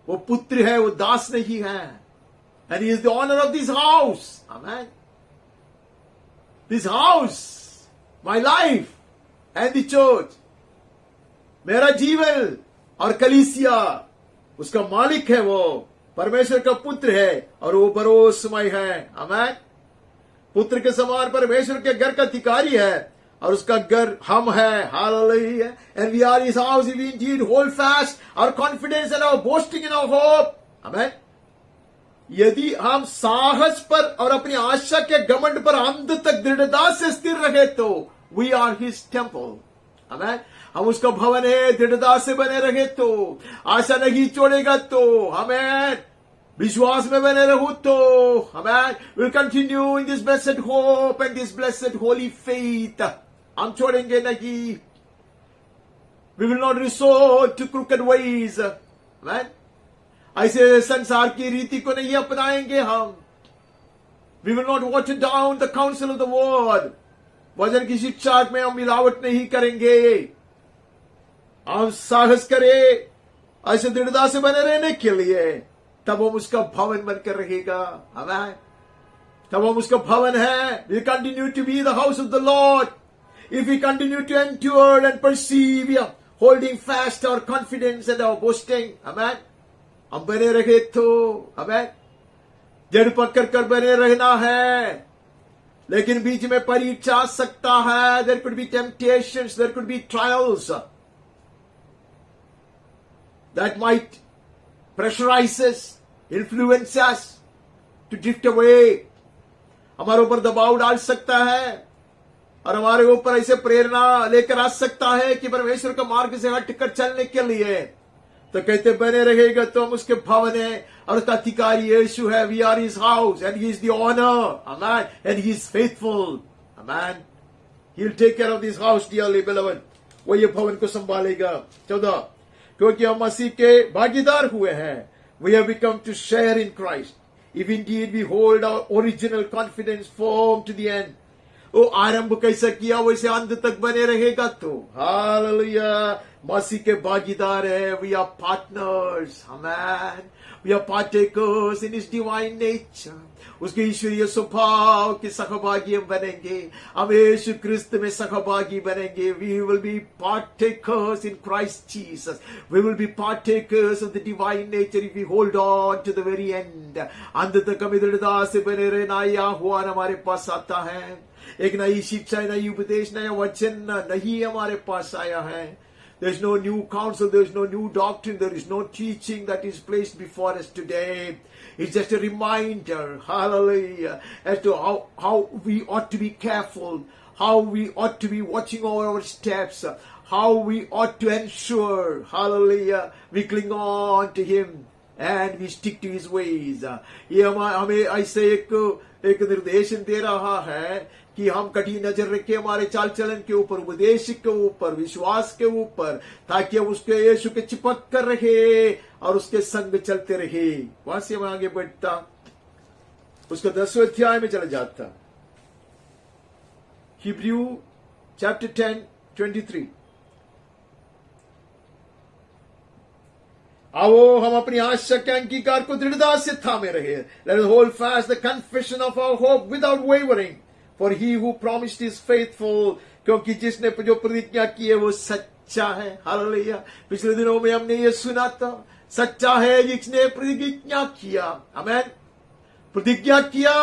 वो पुत्र है, वो दास नहीं है. And he is the owner of this house. Amen. This house, my life and the church. मेरा जीवन और कलीसिया, उसका मालिक है. वो परमेश्वर का पुत्र है और वो भरोसेमय है. आमेन. पुत्र के समान परमेश्वर के घर का अधिकारी है और उसका घर हम है. Hallelujah. And we are his house if we indeed hold fast our confidence and our boasting in our hope. Amen. यदि हम साहस पर और अपनी आशा के घमंड पर अंत तक दृढ़ता से स्थिर रहे तो we are his temple. Amen. हम उसका भवन है. दृढ़ता से बने रहे तो, आशा नहीं छोड़ेगा तो, हमें विश्वास में बने रहो तो, हमें will continue in this blessed hope and this blessed holy faith. हम छोड़ेंगे नहीं. We will not resort to crooked ways. Amen. ऐसे संसार की रीति को नहीं अपनाएंगे हम. We will not water down the counsel of the word. वचन की शिक्षा में हम मिलावट नहीं करेंगे. हम साहस करें ऐसे दृढ़ता से बने रहने के लिए, तब हम उसका भवन बनकर रहेगा. हमें तब हम उसका भवन है. We continue to be the house of the Lord. If we continue to endure and persevere, holding fast our confidence and our boasting. Amen. हम बने रहे तो, हमें जड़ पकड़ कर बने रहना है. लेकिन बीच में परीक्षा आ सकता है. There could be temptations, there could be trials that might pressurize us, influence us to drift away. हमारे ऊपर दबाव डाल सकता है और हमारे ऊपर ऐसे प्रेरणा लेकर आ सकता है कि परमेश्वर का मार्ग से हटकर चलने के लिए. तो कहते बने रहेगा तो हम उसके भवन है और उसका अधिकारी यीशु है. We are his house and he is the owner. Amen. And he is faithful. Amen. He will take care of this house, dearly beloved. वो ये भवन को संभालेगा. 14, क्योंकि हम मसीह के भागीदार हुए हैं. We have become to share in Christ. If indeed we hold our original confidence firm to the end. वो आरंभ कैसा किया वैसे अंत तक बने रहेगा तो. हालेलुया. मसीह के भागीदार है. We are partners. Amen. We are partakers in his divine nature. उसके ईश्वरीय स्वभाव के सहभागी हम बनेंगे. हम यीशु क्रिस्त में सहभागी बनेंगे. We will be partakers in Christ Jesus. We will be partakers of the divine nature if we hold on to the very end. अंत तक हम दृढ़ता से बने रहना. यहोवा हमारे पास आता है. एक नई शिक्षा, नई उपदेश, नया वचन नहीं हमारे पास आया है. There is no new counsel, there is no new doctrine, there is no teaching that is placed before us today. It's just a reminder, hallelujah, as to how we ought to be careful, how we ought to be watching over our steps, how we ought to ensure, hallelujah, we cling on to him and we stick to his ways. ये हमें ऐसे एक निर्देशन दे रहा है कि हम कठिन नजर रखें हमारे चाल चलन के ऊपर, उपदेश के ऊपर, विश्वास के ऊपर, ताकि हम उसके यीशु के चिपक कर रहे और उसके संग चलते रहे. वहां से हम आगे बढ़ता उसका 10वें अध्याय में चला जाता. Hebrew chapter 10:23. आओ हम अपनी आशा के अंगीकार को दृढ़ता से थामे रहे. Let us hold fast the confession of our hope without wavering. For he who promised is faithful. क्योंकि जिसने जो प्रतिज्ञा की है वो सच्चा है. हालेलुया. पिछले दिनों में हमने ये सुना था. सच्चा है जिसने प्रतिज्ञा किया. आमेन. प्रतिज्ञा किया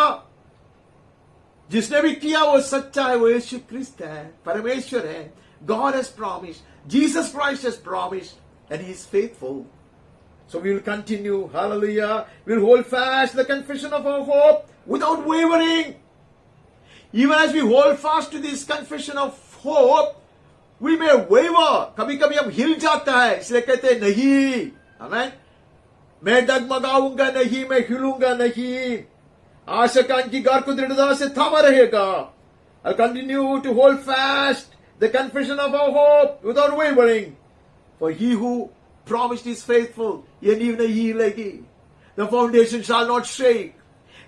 जिसने भी किया वो सच्चा है. वो यीशु क्रिस्त है, परमेश्वर है. God has promised. Jesus Christ has promised and he is faithful. So we will continue. Hallelujah. We will hold fast the confession of our hope without wavering. Even as we hold fast to this confession of hope, we may waver. कभी कभी हम हिल जाता है, इसलिए कहते हैं नहीं. आमेन. मैं डगमगाऊंगा नहीं, मैं हिलूंगा नहीं. आशा का अंगीकार को दृढ़ता से थामा रहेगा. I'll continue to hold fast the confession of our hope without wavering. For he who promised is faithful. ये नींव नहीं हिलेगी. The foundation shall not shake.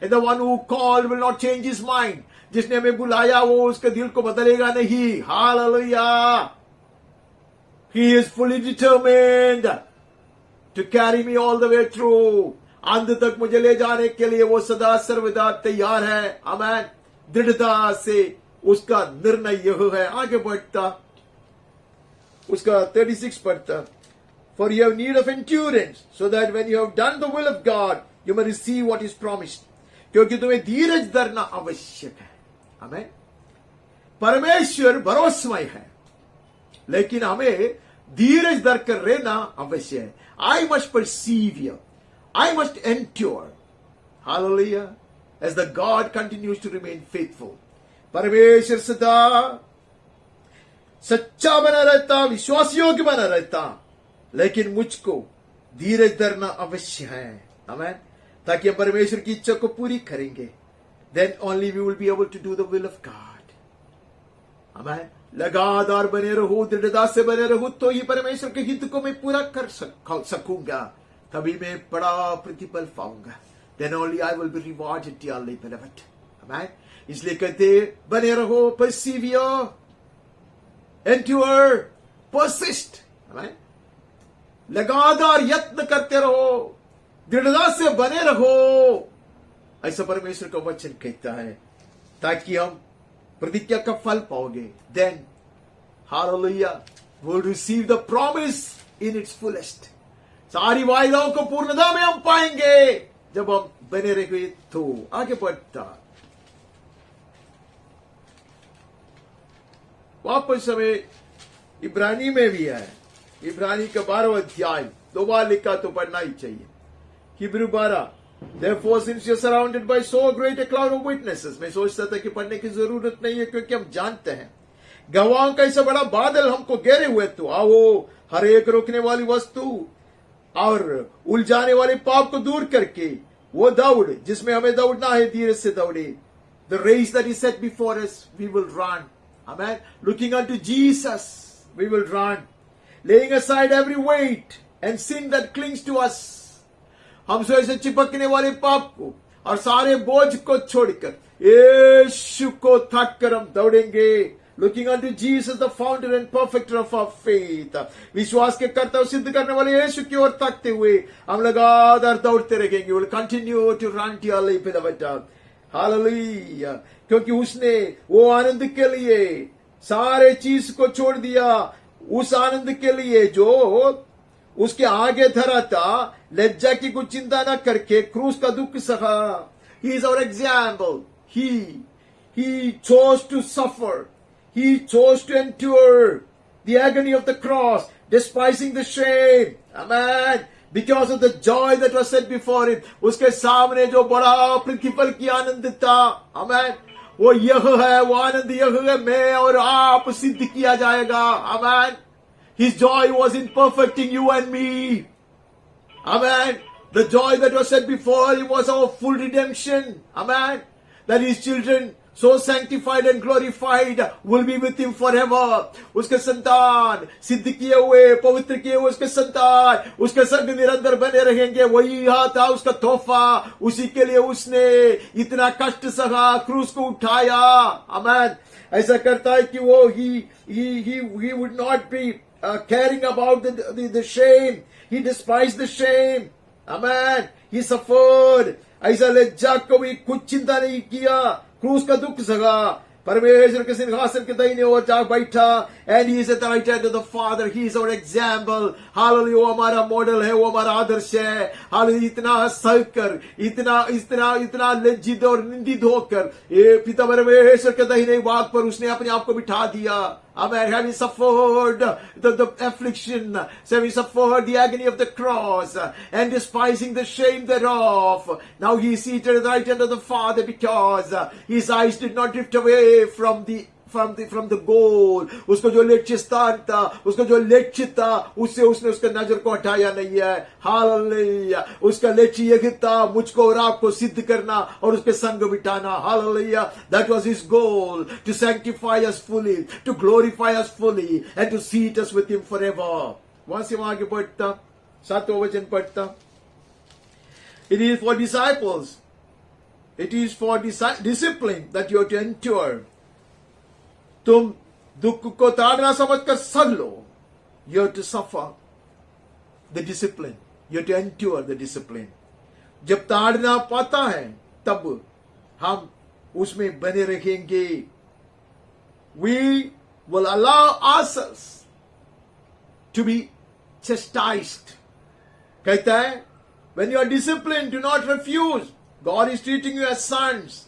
And the one who called will not change his mind. जिसने हमें बुलाया वो उसके दिल को बदलेगा नहीं. Hallelujah. He is fully determined to carry me all the way through. अंत तक मुझे ले जाने के लिए वो सदा सर्वदा तैयार है. आमेन. दृढ़ता से उसका निर्णय यह है. आगे बढ़ता उसका 36 पढ़ता. For you have need of endurance, so that when you have done the will of God, you may receive what is promised. क्योंकि तुम्हें धीरज धरना आवश्यक है. हमें परमेश्वर भरोसेमय है, लेकिन हमें धीरज धर कर रहना अवश्य है. I must persevere. I must endure. Hallelujah. As the God continues to remain faithful. परमेश्वर सदा सच्चा बना रहता, विश्वास योग्य बना रहता, लेकिन मुझको धीरज धरना अवश्य है. आमेन. ताकि हम परमेश्वर की इच्छा को पूरी करेंगे. Then only we will be able to do the will of God. आमेन. लगातार बने रहो, दृढ़ता से बने रहो, तो ही परमेश्वर के हित को मैं पूरा कर सकूंगा. तभी मैं बड़ा प्रतिफल पाऊंगा. Then only I will be rewarded, dearly beloved. आमेन. इसलिए कहते बने रहो, persevere, endure, persist. आमेन. लगातार यत्न करते रहो, दृढ़ता से बने रहो, ऐसा परमेश्वर का वचन कहता है, ताकि हम प्रतिज्ञा का फल पाओगे. Then, hallelujah, we'll receive the promise in its fullest. सारी वायदाओं को पूर्णता में हम पाएंगे जब हम बने रहेंगे. तो आगे बढ़ता वापस हमें इब्रानी में भी है. इब्रानी का 12वां अध्याय 2 बार लिखा तो पढ़ना ही चाहिए. Hebrew 12. Therefore, since you're surrounded by so great a cloud of witnesses, मैं सोचता था कि पढ़ने की जरूरत नहीं है, क्योंकि हम जानते हैं गवाहों का ऐसा बड़ा बादल हमको घेरे हुए, तो आओ हर एक रोकने वाली वस्तु और उलझाने वाले पाप को दूर करके वो दौड़ जिसमें हमें दौड़ना है, धीरज से दौड़े. The race that is set before us, we will run. Amen. Looking unto Jesus, we will run. Laying aside every weight and sin that clings to us. हमसे ऐसे चिपकने वाले पाप को और सारे बोझ को छोड़कर यीशु को थाक कर हम दौड़ेंगे. Looking unto Jesus, the founder and perfecter of our faith. विश्वास के कर्ता और सिद्ध करने वाले यीशु की ओर ताकते हुए हम लगातार दौड़ते रहेंगे. We'll continue to run, dearly beloved. Hallelujah. क्योंकि उसने वो आनंद के लिए सारे चीज को छोड़ दिया, उस आनंद के लिए जो उसके आगे धरा था, लज्जा की कुछ चिंता न करके क्रूस का दुख सहा. He is our example. He chose to suffer. He chose to endure the agony of the cross, despising the shame. Amen. Because of the joy that was set before him. उसके सामने जो बड़ा प्रतिफल की आनंद था. Amen. वो यह है, वो आनंद यह है, मैं और आप सिद्ध किया जाएगा. Amen. His joy was in perfecting you and me. Amen. The joy that was set before him was our full redemption. Amen. That his children, so sanctified and glorified, will be with him forever. उसके संतान सिद्ध किए हुए, पवित्र किए हुए उसके संतान उसके संग निरंतर बने रहेंगे. वही यह था उसका तोहफा. उसी के लिए उसने इतना कष्ट सहा, क्रूस को उठाया. Amen. ऐसा करता है कि वो he would not be caring about the shame. He despised the shame. Amen. He suffered. ऐसा लज्जा को भी कुछ चिंता नहीं किया, क्रूस का दुख सहा. परमेश्वर के सिंहासन के दाहिने ओर जा बैठा. And he is at the right hand of the Father. He is our example. Hallelujah. वो हमारा मॉडल है, वो हमारा आदर्श है. Hallelujah. इतना सहकर, इतना लज्जित और निंदित होकर ये पिता परमेश्वर के दाहिने भाग पर उसने अपने आप को बिठा दिया. Amen. Having suffered the affliction, having suffered the agony of the cross, and despising the shame thereof. Now he is seated at the right hand of the Father, because his eyes did not drift away from the goal. उसको जो लक्ष्य स्थान था, उसको जो लक्ष्य था, उससे उसने उसका नजर को हटाया नहीं है. हालेलुया. उसका लक्ष्य यही था, मुझको और आपको सिद्ध करना और उसके संग बिठाना. Hallelujah. That was his goal, to sanctify us fully, to glorify us fully, and to seat us with him forever. वहां से वहां आगे पढ़ता, 7वां वचन पढ़ता. It is for disciples, it is for discipline that you are to endure. तुम दुख को ताड़ना समझकर सह लो. You have to suffer the discipline. You have to endure the discipline. जब ताड़ना पाता है तब हम उसमें बने रहेंगे. We will allow ourselves to be chastised. कहता है, when you are disciplined, do not refuse. God is treating you as sons.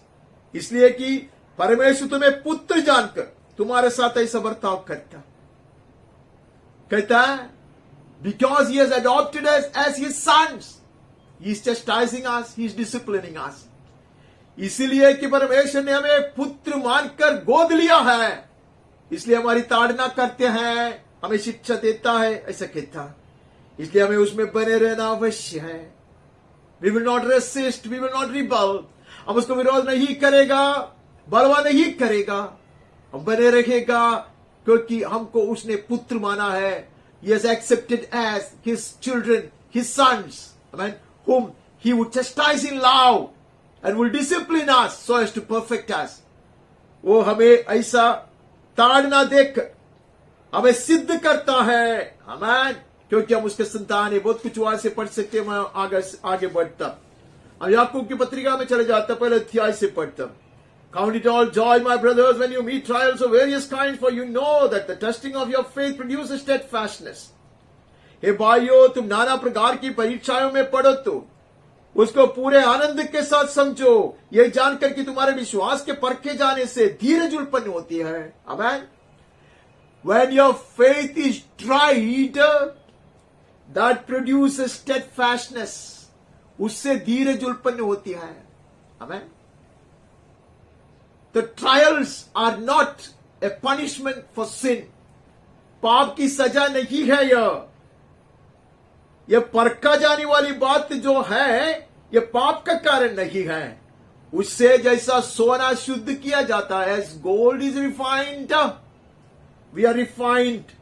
इसलिए कि परमेश्वर तुम्हें पुत्र जानकर तुम्हारे साथ ऐसा बर्ताव करता, कहता है because he has adopted us as his sons, he is chastising us, he is disciplining us. इसलिए कि परमेश्वर ने हमें पुत्र मानकर गोद लिया है, इसलिए हमारी ताड़ना करते हैं, हमें शिक्षा देता है, ऐसा कहता, इसलिए हमें उसमें बने रहना अवश्य है. We will not resist, we will not rebel. हम उसको विरोध नहीं करेगा, बलवा नहीं करेगा, हम बने रहेगा, क्योंकि हमको उसने पुत्र माना है. He has accepted as his children, his sons, amen, whom he would chastise in love and will discipline us so as to perfect us. वो हमें ऐसा ताड़ना देकर हमें सिद्ध करता है, आमेन, क्योंकि हम उसके संतान है. बहुत कुछ वहां से पढ़ सकते हैं, मैं आगे बढ़ता. हम याकूब की पत्रिका में चले जाता, पहले अध्याय से पढ़ता. Count it all joy, my brothers, when you meet trials of various kinds, for you know that the testing of your faith produces steadfastness. हे भाइयों, तुम नाना प्रकार की परीक्षाओं में पड़ो तो उसको पूरे आनंद के साथ समझो, ये जानकर कि तुम्हारे विश्वास के परखे जाने से धीरज उत्पन्न होती है. आमेन. When your faith is tried, that produces steadfastness. उससे धीरज उत्पन्न होती है. आमेन. The trials are not a punishment for sin. पाप की सजा नहीं है. यह परखा जाने वाली बात जो है, यह पाप का कारण नहीं है. उससे जैसा सोना शुद्ध किया जाता है, as gold is refined, we are refined.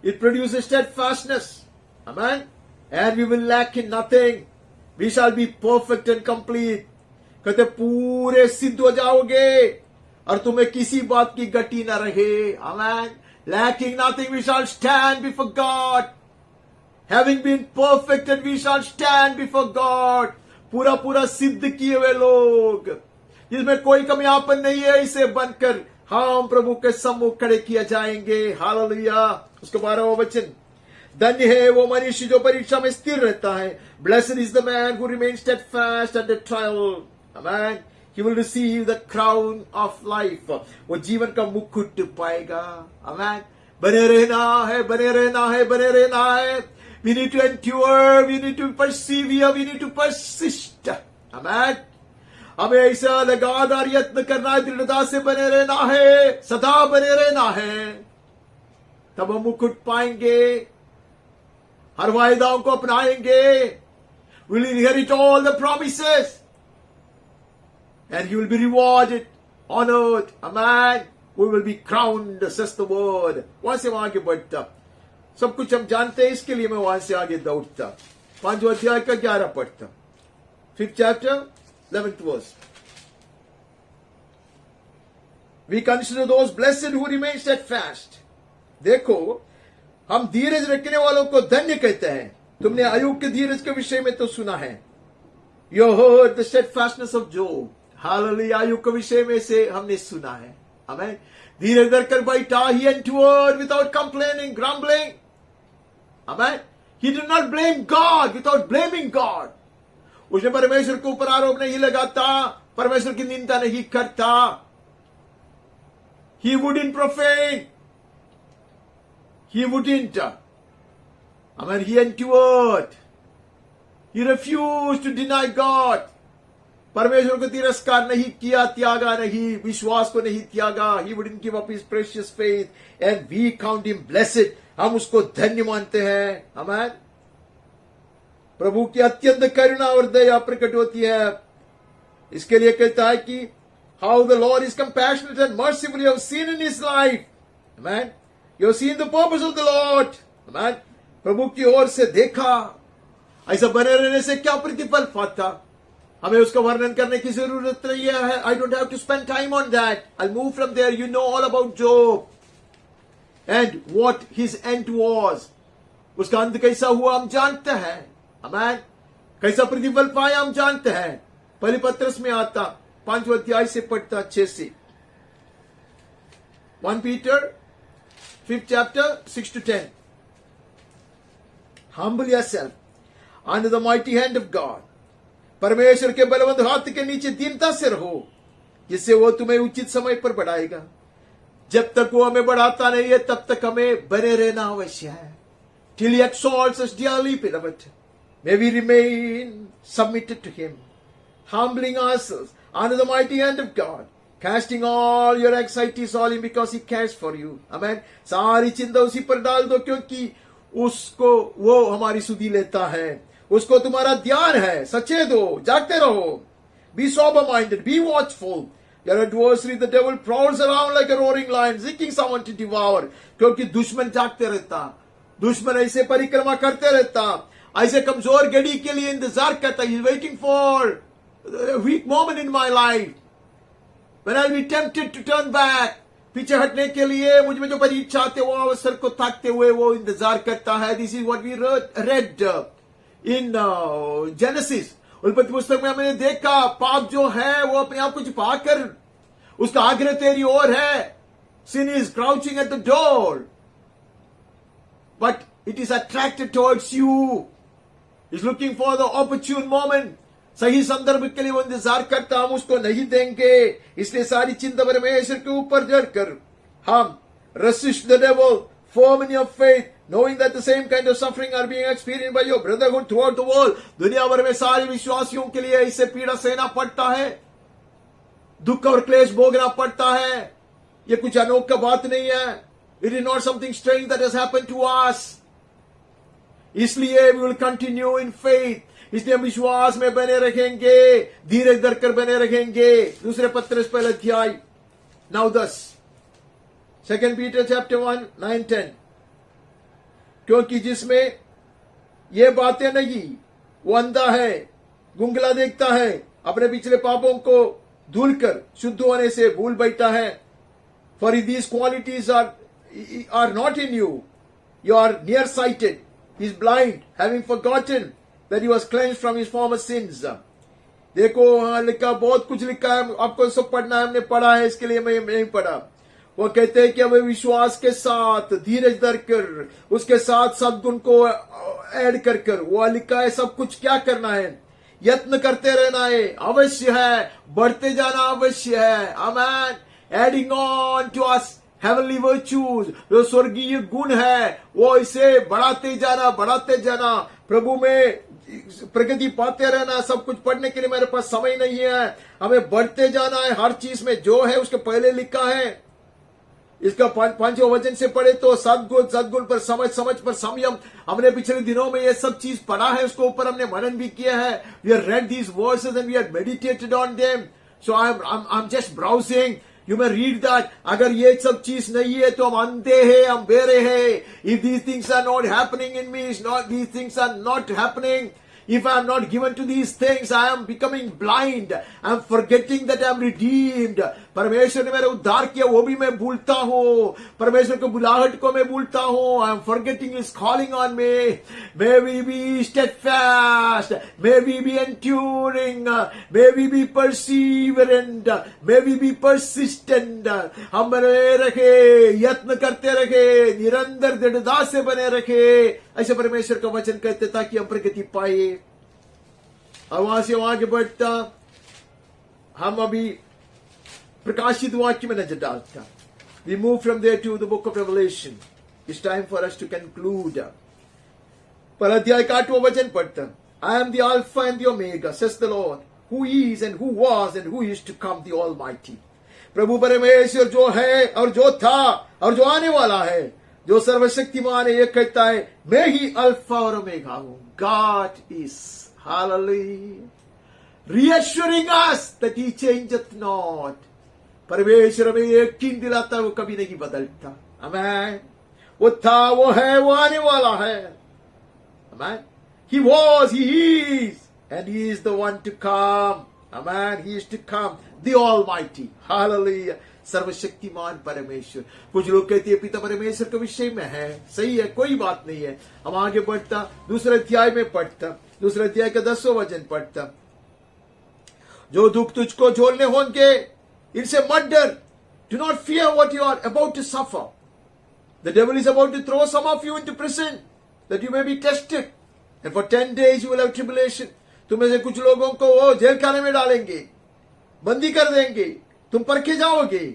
It produces steadfastness. Amen. And we will lack in nothing. We shall be perfect and complete. कहते पूरे सिद्ध हो जाओगे और तुम्हें किसी बात की गति न रहे. आमेन. Lacking nothing, we shall stand before God. Having been perfected, we shall stand before God. पूरा पूरा सिद्ध किए हुए लोग, जिसमें कोई कमियापन नहीं है, इसे बनकर हम प्रभु के सम्मुख खड़े किए जाएंगे. हालेलुया. उसके 12वां वचन, धन्य है वो मनुष्य जो परीक्षा में स्थिर रहता है. Blessed is the man who remains steadfast under trial. Amen. He will receive the crown of life. वो जीवन का मुकुट पाएगा. Amen. बने रहना है, बने रहना है, बने रहना है. We need to endure, we need to persevere, we need to persist. Amen. हमें ऐसा लगातार यत्न करना है, दृढ़ता से बने रहना है, सदा बने रहना है, तब हम मुकुट पाएंगे, हर वायदाओं को अपनाएंगे. We will inherit all the promises. And you will be rewarded, honored. Amen. We will be crowned, says the word. वहां से वहां आगे बढ़ता. सब कुछ हम जानते हैं, इसके लिए मैं वहां से आगे दौड़ता. 5वां अध्याय का 11 पढ़ता. 5th chapter, 11th verse. We consider those blessed who remain steadfast. देखो, हम धीरज रखने वालों को धन्य कहते हैं. तुमने अय्यूब के धीरज के विषय में तो सुना है. You heard the steadfastness of Job. हालेलुया. अय्यूब के विषय में से हमने सुना है. आमेन. धीरज धरकर बैठा. He endured without complaining, grumbling. Amen. He did not blame God without blaming God. उसने परमेश्वर के ऊपर आरोप नहीं लगाता, परमेश्वर की निंदा नहीं करता. He wouldn't profane. He wouldn't. Amen. He endured. He refused to deny God. परमेश्वर को तिरस्कार नहीं किया, त्यागा नहीं, विश्वास को नहीं त्यागा. He wouldn't give up his precious faith and we count him blessed. हम उसको धन्य मानते हैं. आमेन. प्रभु की अत्यंत करुणा और दया प्रकट होती है. इसके लिए कहता है कि how the Lord is compassionate and merciful. You have seen in his life. Amen. You have seen the purpose of the Lord. Amen. प्रभु की ओर से देखा. ऐसा बने रहने से क्या प्रतिफल पाता, हमें उसका वर्णन करने की जरूरत नहीं है. I don't have to spend time on that. I'll move from there. You know all about Job and what his end was. उसका अंत कैसा हुआ हम जानते हैं. आमेन. कैसा प्रतिफल पाया हम जानते हैं. पहली पत्रस में आता, 5वां अध्याय से पढ़ता 6 से. 1 Peter 5th chapter 6 to 10. Humble yourself under the mighty hand of God. परमेश्वर के बलवंत हाथ के नीचे दीनता से रहो. जिससे वो तुम्हें उचित समय पर बढ़ाएगा। जब तक वो हमें बढ़ाता नहीं है तब तक हमें बने रहना अवश्य है। Till he exalts us dearly, beloved, may we remain submitted to him, humbling ourselves under the mighty hand of God, casting all your anxieties all in because he cares for you. Amen. सारी चिंता उसी पर डाल दो क्योंकि उसको वो हमारी सुधि लेता है, उसको तुम्हारा ध्यान है। सचेत हो, जागते रहो। Be sober minded, be watchful. Your adversary, the devil, prowls around like a roaring lion, seeking someone to devour. क्योंकि दुश्मन जागते रहता, दुश्मन ऐसे परिक्रमा करते रहता, ऐसे कमजोर घड़ी के लिए इंतजार करता। He's waiting for a weak moment in my life when I'll be tempted to turn back. पीछे हटने के लिए मुझ में जो परीक्षा आते वो अवसर को ताकते हुए वो इंतजार करता है। This is what we read in Genesis. उत्पत्ति पुस्तक में हमने देखा, पाप जो है वो अपने आप को छिपाकर उसका आग्रह तेरी ओर है। Sin is crouching at the door, but it is attracted towards you. It's looking for the opportune moment. सही संदर्भ के लिए वो इंतजार करता, हम उसको नहीं देंगे। इसलिए सारी चिंता परमेश्वर के ऊपर जड़कर हम resist the devil, firm in your faith, knowing that the same kind of suffering are being experienced by your brotherhood throughout the world. दुनिया भर में सारे विश्वासियों के लिए इससे पीड़ा सहना पड़ता है, दुख और क्लेश भोगना पड़ता है। ये कुछ अनोखा बात नहीं है। It is not something strange that has happened to us. इसलिए we will continue in faith. इसलिए हम विश्वास में बने रहेंगे, धीरज धरकर बने रहेंगे। दूसरे पत्रस पहला अध्याय 9-10, 2 Peter chapter 1, 9-10। क्योंकि जिसमें ये बातें नहीं वो अंधा है, गुंगला देखता है, अपने पिछले पापों को धुलकर शुद्ध होने से भूल बैठा है। For if these qualities are not in you, you are nearsighted, he is blind, having forgotten that he was cleansed from his former sins. देखो लिखा, बहुत कुछ लिखा है, आपको सब पढ़ना है, हमने पढ़ा है, इसके लिए मैं नहीं पढ़ा। वो कहते हैं कि हमें विश्वास के साथ धीरज धरकर उसके साथ सद्गुण को ऐड कर वो लिखा है सब कुछ क्या करना है, यत्न करते रहना है, अवश्य है, बढ़ते जाना अवश्य है। आमेन। Adding on to us heavenly virtues, जो स्वर्गीय गुण है वो इसे बढ़ाते जाना, प्रभु में प्रगति पाते रहना। सब कुछ पढ़ने के लिए मेरे पास समय नहीं है, हमें बढ़ते जाना है हर चीज में। जो है उसके पहले लिखा है, इसका 5वां वचन से पढ़े तो सद्गुण पर समझ पर संयम। हमने पिछले दिनों में ये सब चीज पढ़ा है, उसके ऊपर हमने मनन भी किया है। We have read these verses and we have meditated on them. So I am just browsing, you may read that. अगर ये सब चीज नहीं है तो हम अंधे हैं, हम बेरे हैं। If these things are not happening in me, these things are not happening, if I am not given to these things, I am becoming blind. I am forgetting that I am redeemed. परमेश्वर ने मेरा उद्धार किया वो भी मैं भूलता हूँ, परमेश्वर के बुलाहट को मैं भूलता हूँ। I am forgetting His calling on me. May we be steadfast, may we be enduring, may we be perseverant, may we be persistent. हम बने रखे, यत्न करते रखे, निरंतर दृढ़ता से बने रखे, ऐसे परमेश्वर का वचन कहते ताकि हम प्रगति पाए। और वहां से वहां आगे बढ़ता हम अभी प्रकाशित वाक्य में नजर डालता। We move from there to the book of Revelation. It's time for us to conclude. पर अध्याय का 8वां वचन पढ़ता। I am the Alpha and the Omega, says the Lord, who is and who was and who is to come, the Almighty. प्रभु परमेश्वर जो है और जो था और जो आने वाला है, जो सर्वशक्तिमान है, ये कहता है मैं ही अल्फा और ओमेगा हूं। God is, hallelujah, reassuring us that he changeth not. परमेश्वर में यकीन दिलाता है, वो कभी नहीं बदलता। आमेन। वो था, वो है, वो आने वाला है। आमेन। He was, he is, and he is the one to come. Amen. He is to come, the Almighty. Hallelujah. सर्वशक्तिमान परमेश्वर। कुछ लोग कहते हैं पिता परमेश्वर के विषय में है, सही है, कोई बात नहीं है। हम आगे बढ़ता, दूसरे अध्याय में पढ़ता, दूसरे अध्याय का 10वां वचन पढ़ता। जो दुख तुझको झेलने होंगे इनसे मत डर। Do not fear what you are about to suffer. The devil is about to throw some of you into prison that you may be tested, and for 10 days you will have tribulation. तुम्हें से कुछ लोगों को वो jail खाने में डालेंगे, बंदी कर देंगे, तुम परखे जाओगे,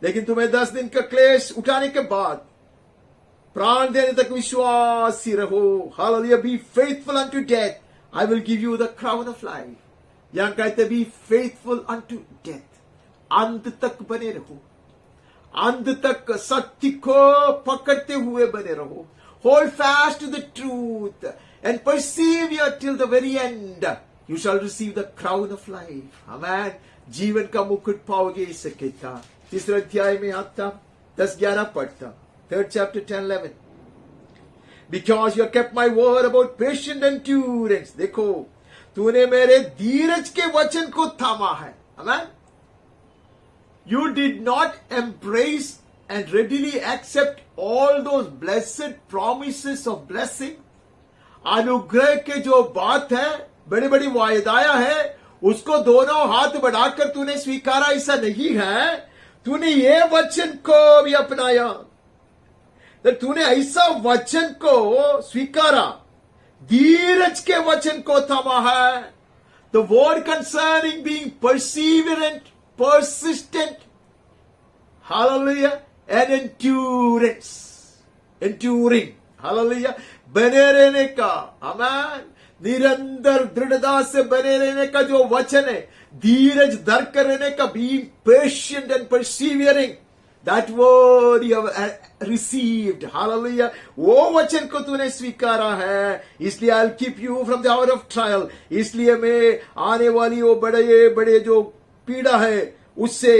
लेकिन तुम्हें 10 दिन का क्लेश उठाने के बाद प्राण देने तक विश्वासी रहो। Hallelujah. Be faithful unto death, I will give you the crown of life. यहां कहते बी फेथफुल अनटू डेथ, अंत तक बने रहो, अंत तक सत्य को पकड़ते हुए बने रहो। Hold fast to the truth and persevere till the very end, you shall receive the crown of life. आमेन। जीवन का मुकुट पाओगे, इसे कहता। तीसरे अध्याय में आता 10-11 पढ़ता, 3rd chapter 10-11, because you have kept my word about patient endurance। देखो, तूने मेरे धीरज के वचन को थामा है। आमेन। You did not embrace and readily accept all those blessed promises of blessing। अनुग्रह के जो बात है, बड़ी बड़ी वायदाएं है, उसको दोनों हाथ बढ़ाकर तूने स्वीकारा, ऐसा नहीं है। तूने ये वचन को भी अपनाया, तो तूने ऐसा वचन को स्वीकारा, धीरज के वचन को थामा है। The word concerning being perseverant, persistent, hallelujah, and endurance, enduring, hallelujah, बने रहने का, आमेन, निरंतर दृढ़ता से बने रहने का जो वचन है, धीरज धर कर रहने का, being patient and persevering, that word you have received, hallelujah, वो वचन को तूने स्वीकारा है। इसलिए I'll keep you from the hour of trial, इसलिए मैं आने वाली वो बड़े बड़े जो पीड़ा है उससे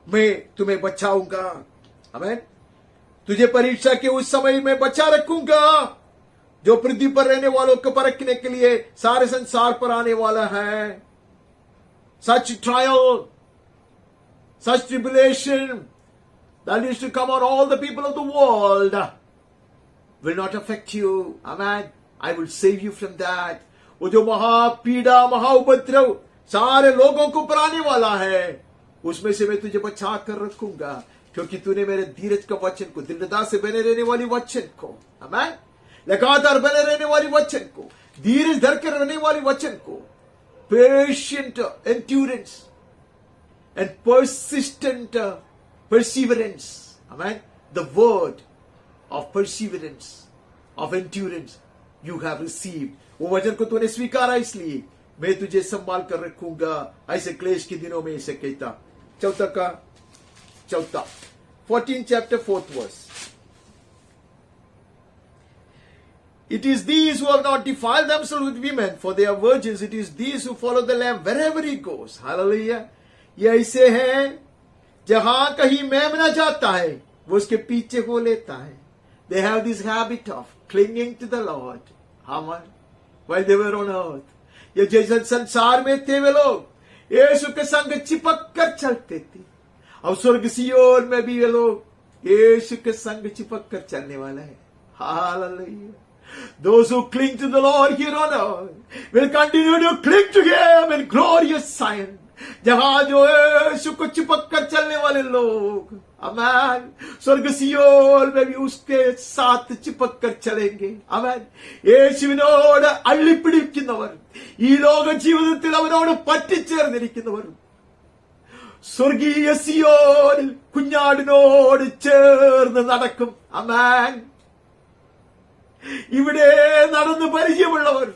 मैं तुम्हें बचाऊंगा। आमेन। तुझे परीक्षा के उस समय में बचा रखूंगा जो पृथ्वी पर रहने वालों को परखने के लिए सारे संसार पर आने वाला है। Such trial, such tribulation that is to come on all the people of the world will not affect you. Amen. I will save you from that. वो जो महापीड़ा, महाउपद्रव सारे लोगों को पर आने वाला है, उसमें से मैं तुझे बचा कर रखूंगा, क्योंकि तूने मेरे धीरज का वचन को, दृढ़ता से बने रहने वाली वचन को, आमेन, लगातार बने रहने वाली वचन को, धीरज धर कर रहने वाली वचन को, patient endurance and persistent perseverance, amen, the word of perseverance, of endurance you have received। वो वचन को तूने स्वीकारा, इसलिए मैं तुझे संभाल कर रखूंगा ऐसे क्लेश के दिनों में, इसे कहता। 14th chapter 4th verse, it is these who have not defiled themselves with women, for they are virgins। It is these who follow the Lamb wherever he goes। Hallelujah। ये ऐसे हैं जहां कहीं मेमना जाता है वो उसके पीछे हो लेता है। They have this habit of clinging to the Lord, Amen, while they were on earth। ये जैसे संसार में थे वे लोग यीशु के संग चिपक कर चलते थे, अब स्वर्ग सियोन में भी वे लोग यीशु के संग चिपक कर चलने वाला है। Hallelujah। Those who cling to the Lord here on earth will continue to cling to Him in glorious Zion। जहां जो यीशु को चिपक कर चलने वाले लोग, आमेन, स्वर्ग सियोन में भी उसके साथ चिपक कर चलेंगे। ആമേൻ। യേശുവിനോട് അള്ളിപ്പിടിക്കുന്നവർ, ഈ ലോക ജീവിതത്തിൽ അവനോട് പറ്റിച്ചേർന്നിരിക്കുന്നവർ സ്വർഗീയ സിയോനിൽ കുഞ്ഞാടിനോട് ചേർന്ന് നടക്കും। ആമേൻ। ഇവിടെ നടന്ന് പരിചയമുള്ളവർ,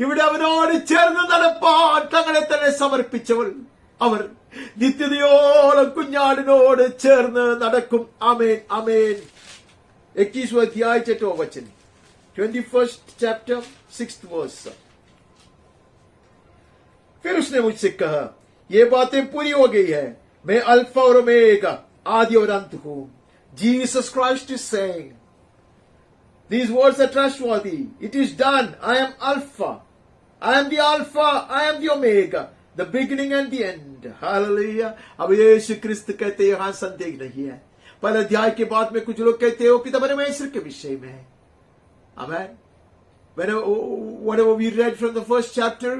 ഇവിടെ അവനോട് ചേർന്ന് നടപ്പാൻ തങ്ങളെ തന്നെ സമർപ്പിച്ചവർ, അവർ നിത്യതയോളം കുഞ്ഞാടിനോട് ചേർന്ന് നടക്കും। ആമേൻ, ആമേൻ। 21 अध्याय 6वां वचन, 21st chapter 6th verse। फिर उसने मुझसे कहा, ये बातें पूरी हो गई है, मैं अल्फा और ओमेगा, आदि और अंत हूं। Jesus Christ is saying, these words are trustworthy। It is done। I am Alpha, I am the Alpha, I am the Omega, the beginning and the end। Hallelujah। अब यीशु क्रिस्त कहते यहां संदेह नहीं है। पहले अध्याय के बाद में कुछ लोग कहते हो पिता परमेश्वर के विषय में है। Amen। Whatever we read from the first chapter,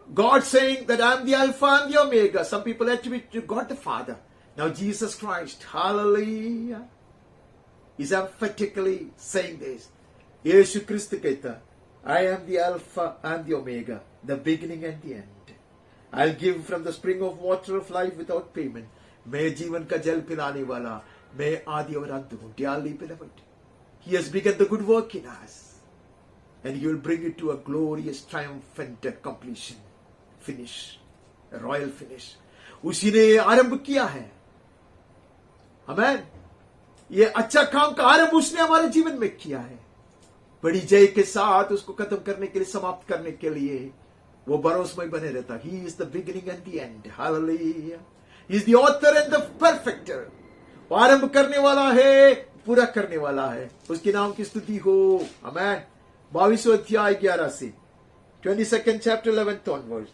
God saying that I am the Alpha and the Omega, some people attribute to God the Father। Now Jesus Christ, hallelujah, is emphatically saying this। यीशु क्रिस्त कहता, I am the Alpha and the Omega, the beginning and the end। I'll give from the spring of water of life without payment. मैं जीवन का जल पिलाने वाला, मैं आदि और अंत हूं. Dearly beloved, He has begun the good work in us, and He will bring it to a glorious, triumphant completion, finish, a royal finish. उसी ने आरंभ किया है. आमेन. ये अच्छा काम का आरंभ उसने हमारे जीवन में किया है. बड़ी जय के साथ उसको खत्म करने के लिए, समाप्त करने के लिए वो भरोसेमय बने रहता. He is the beginning and the end. Hallelujah. He is the author and the perfecter. वो आरंभ करने वाला है, पूरा करने वाला है. उसके नाम की स्तुति हो. आमेन. 22वां अध्याय 11 से 22nd chapter 11th onwards.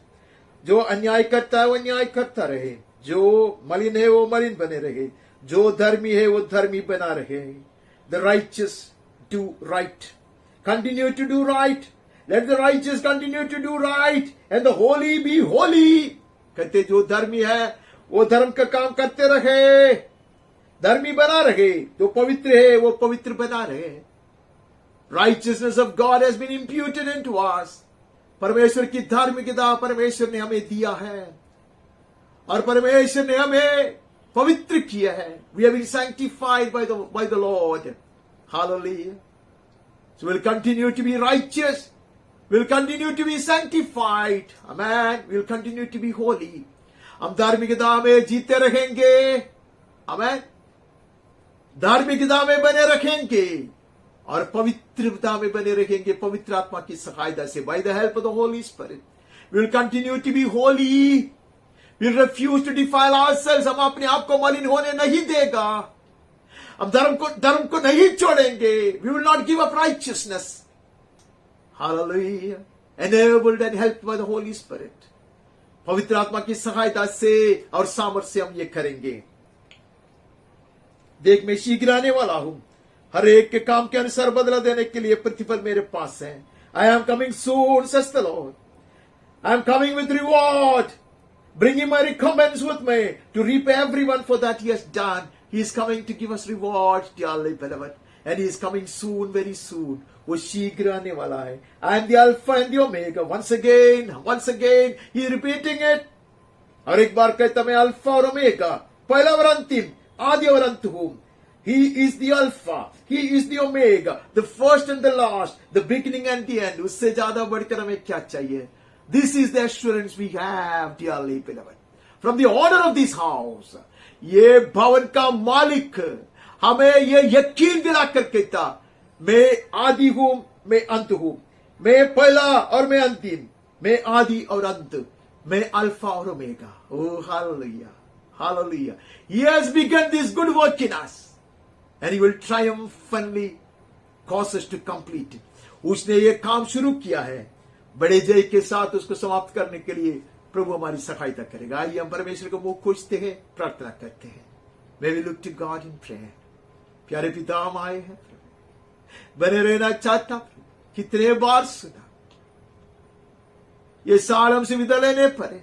जो अन्याय करता है वो अन्याय करता रहे, जो मलिन है वो मलिन बने रहे, जो धर्मी है वो धर्मी बना रहे. The righteous do right. Continue to do right. Let the righteous continue to do right. And the holy be holy. कहते जो धर्मी है वो धर्म का काम करते रहे, धर्मी बना रहे. जो पवित्र है वो पवित्र बना रहे. Righteousness of God has been imputed into us. परमेश्वर की धार्मिकता परमेश्वर ने हमें दिया है और परमेश्वर ने हमें पवित्र किया है. We have been sanctified by the Lord. Hallelujah. So we'll continue to be righteous. We'll continue to be sanctified. Amen. We'll continue to be holy. हम धार्मिकता में जीते रहेंगे. Amen. धार्मिकता में बने रहेंगे और पवित्रता में बने रहेंगे पवित्र आत्मा की सहायता से. By the help of the Holy Spirit. We'll continue to be holy. We'll refuse to defile ourselves. हम अपने आप को मलिन होने नहीं देगा. हम धर्म को नहीं छोड़ेंगे. We will not give up righteousness. Hallelujah. Enabled and helped by the Holy Spirit. पवित्र आत्मा की सहायता से और सामर्थ्य से हम ये करेंगे. देख मैं शीघ्र आने वाला हूं, हर एक के काम के अनुसार बदला देने के लिए प्रतिफल मेरे पास है. I am coming soon, says the Lord. I am coming with reward, bringing my recompense with me to repay everyone for that he has done. He is coming to give us reward, dearly beloved, and he is coming soon, very soon. वो शीघ्र आने वाला है. I am the Alpha and the Omega. Once again, he is repeating it. और एक बार कहता मैं alpha और ओमेगा, पहला और अंतिम, आदि और अंत हूं. He is the Alpha, He is the Omega, the first and the last, the beginning and the end. उससे ज्यादा बढ़कर हमें क्या चाहिए? This is the assurance we have, dearly beloved. From the owner of this house, ये भवन का मालिक हमें ये यकीन दिलाकर कहता, मैं आदि हूं, मैं अंत हूं, मैं पहला और मैं अंतिम, मैं आदि और अंत, मैं अल्फा और omega. Oh, hallelujah, hallelujah. He has begun this good work in us. And he will triumphantly cause us to complete it. उसने ये काम शुरू किया है, बड़े जय के साथ उसको समाप्त करने के लिए प्रभु हमारी सहायता करेगा. आइए हम परमेश्वर को मुख खोजते हैं, प्रार्थना करते हैं. May we look to God in prayer. प्यारे पिता हम आए हैं, बने रहना चाहता, कितने बार सुना, ये साल हमसे विदा लेने पड़े.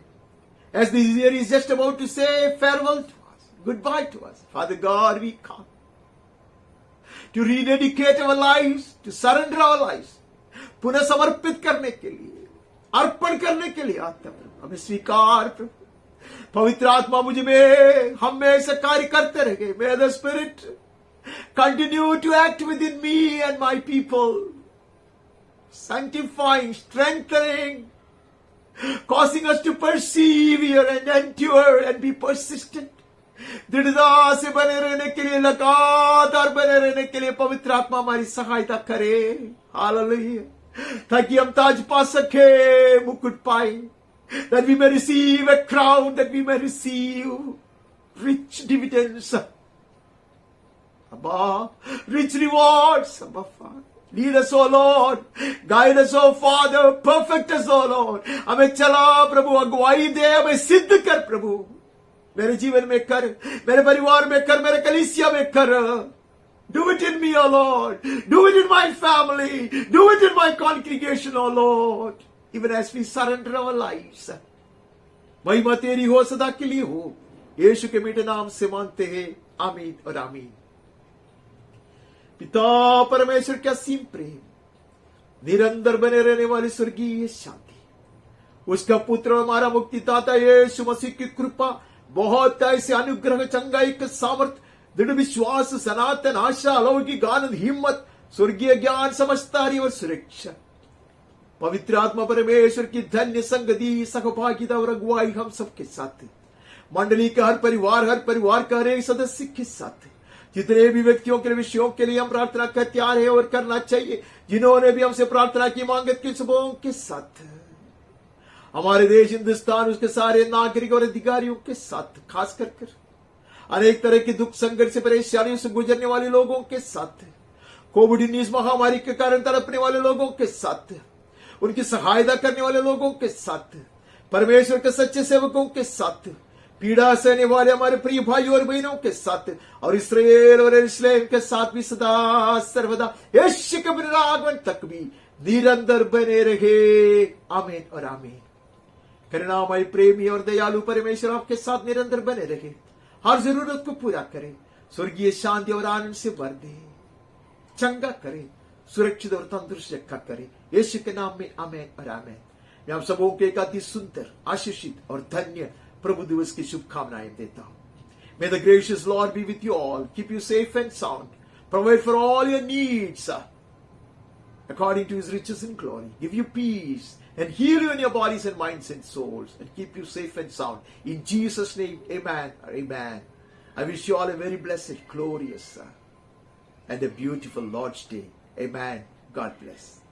As this year is just about to say farewell to us, goodbye to us, Father God, we come to rededicate our lives, to surrender our lives, पुनः समर्पित करने के लिए, अर्पण करने के लिए आते हैं. हमें स्वीकार प्रभु. पवित्र आत्मा मुझ में, हम में ऐसे कार्य करते रहे. May the Spirit continue to act within me and my people, sanctifying, strengthening, causing us to persevere and endure and be persistent. दृढ़ता से बने रहने के लिए, लगातार बने रहने के लिए पवित्र आत्मा हमारी सहायता करे. हालेलुया. ताकि हम ताज पा सके, मुकुट पाए. That we may receive a crown, that we may receive rich dividends, Abba, rich rewards, Abba Father. Lead us, O Lord. Guide us, O Father. Perfect us, O Lord. हमें चला प्रभु, अगुवाई दे, हमें सिद्ध कर प्रभु. मेरे जीवन में कर, मेरे परिवार में कर, मेरे कलीसिया में कर. Do it in me, O Lord. Do it in my family. Do it in my congregation, O Lord. Even as we surrender our lives. महिमा तेरी हो, सदा के लिए हो. यीशु के मीठे नाम से मांगते हैं. आमीन और आमीन. पिता परमेश्वर का असीम प्रेम, निरंतर बने रहने वाली स्वर्गीय शांति उसका पुत्र हमारा मुक्तिदाता यीशु मसीह की कृपा, बहुत ऐसे अनुग्रह, चंगाई के सामर्थ, दृढ़ विश्वास, सनातन आशा, अलौकिक आनंद, हिम्मत, स्वर्गीय ज्ञान, समझदारी और सुरक्षा, पवित्र आत्मा परमेश्वर की धन्य संगति, सहभागिता और अगुवाई हम सबके साथ है। मंडली का हर परिवार का हर एक सदस्य के साथ है। जितने भी व्यक्तियों के विषयों के लिए हम प्रार्थना कर तैयार है और करना चाहिए, जिन्होंने भी हमसे प्रार्थना की मांगत की सबों के साथ, हमारे देश हिंदुस्तान, उसके सारे नागरिक और अधिकारियों के साथ, खास कर अनेक तरह के दुख, संकट से, परेशानियों से गुजरने वाले लोगों के साथ, कोविड-19 महामारी के कारण तड़पने वाले लोगों के साथ, उनकी सहायता करने वाले लोगों के साथ, परमेश्वर के सच्चे सेवकों के साथ, पीड़ा सहने वाले हमारे प्रिय भाइयों और बहनों के साथ, और इसराइल और यरूशलेम के साथ भी सदा सर्वदा यीशु के पुनरागमन तक भी निरंतर बने रहे। आमीन और आमीन। करुणामय, प्रेमी और दयालु परमेश्वर आपके साथ निरंतर बने रहे, हर जरूरत को पूरा करे, स्वर्गीय शांति और आनंद से भर दे, चंगा करे, सुरक्षित और तंदुरुस्त रखा करे, यीशु के नाम में आमीन और आमीन। मैं आप सबों को एक अति सुंदर, आशीषित और धन्य प्रभु दिवस की शुभकामनाएं देता हूं। May the gracious Lord be with you all, keep you safe and sound, provide for all your needs according to his riches in glory, give you peace and heal you in your bodies and minds and souls, and keep you safe and sound. In Jesus' name, amen or amen. I wish you all a very blessed, glorious and a beautiful Lord's Day. Amen. God bless.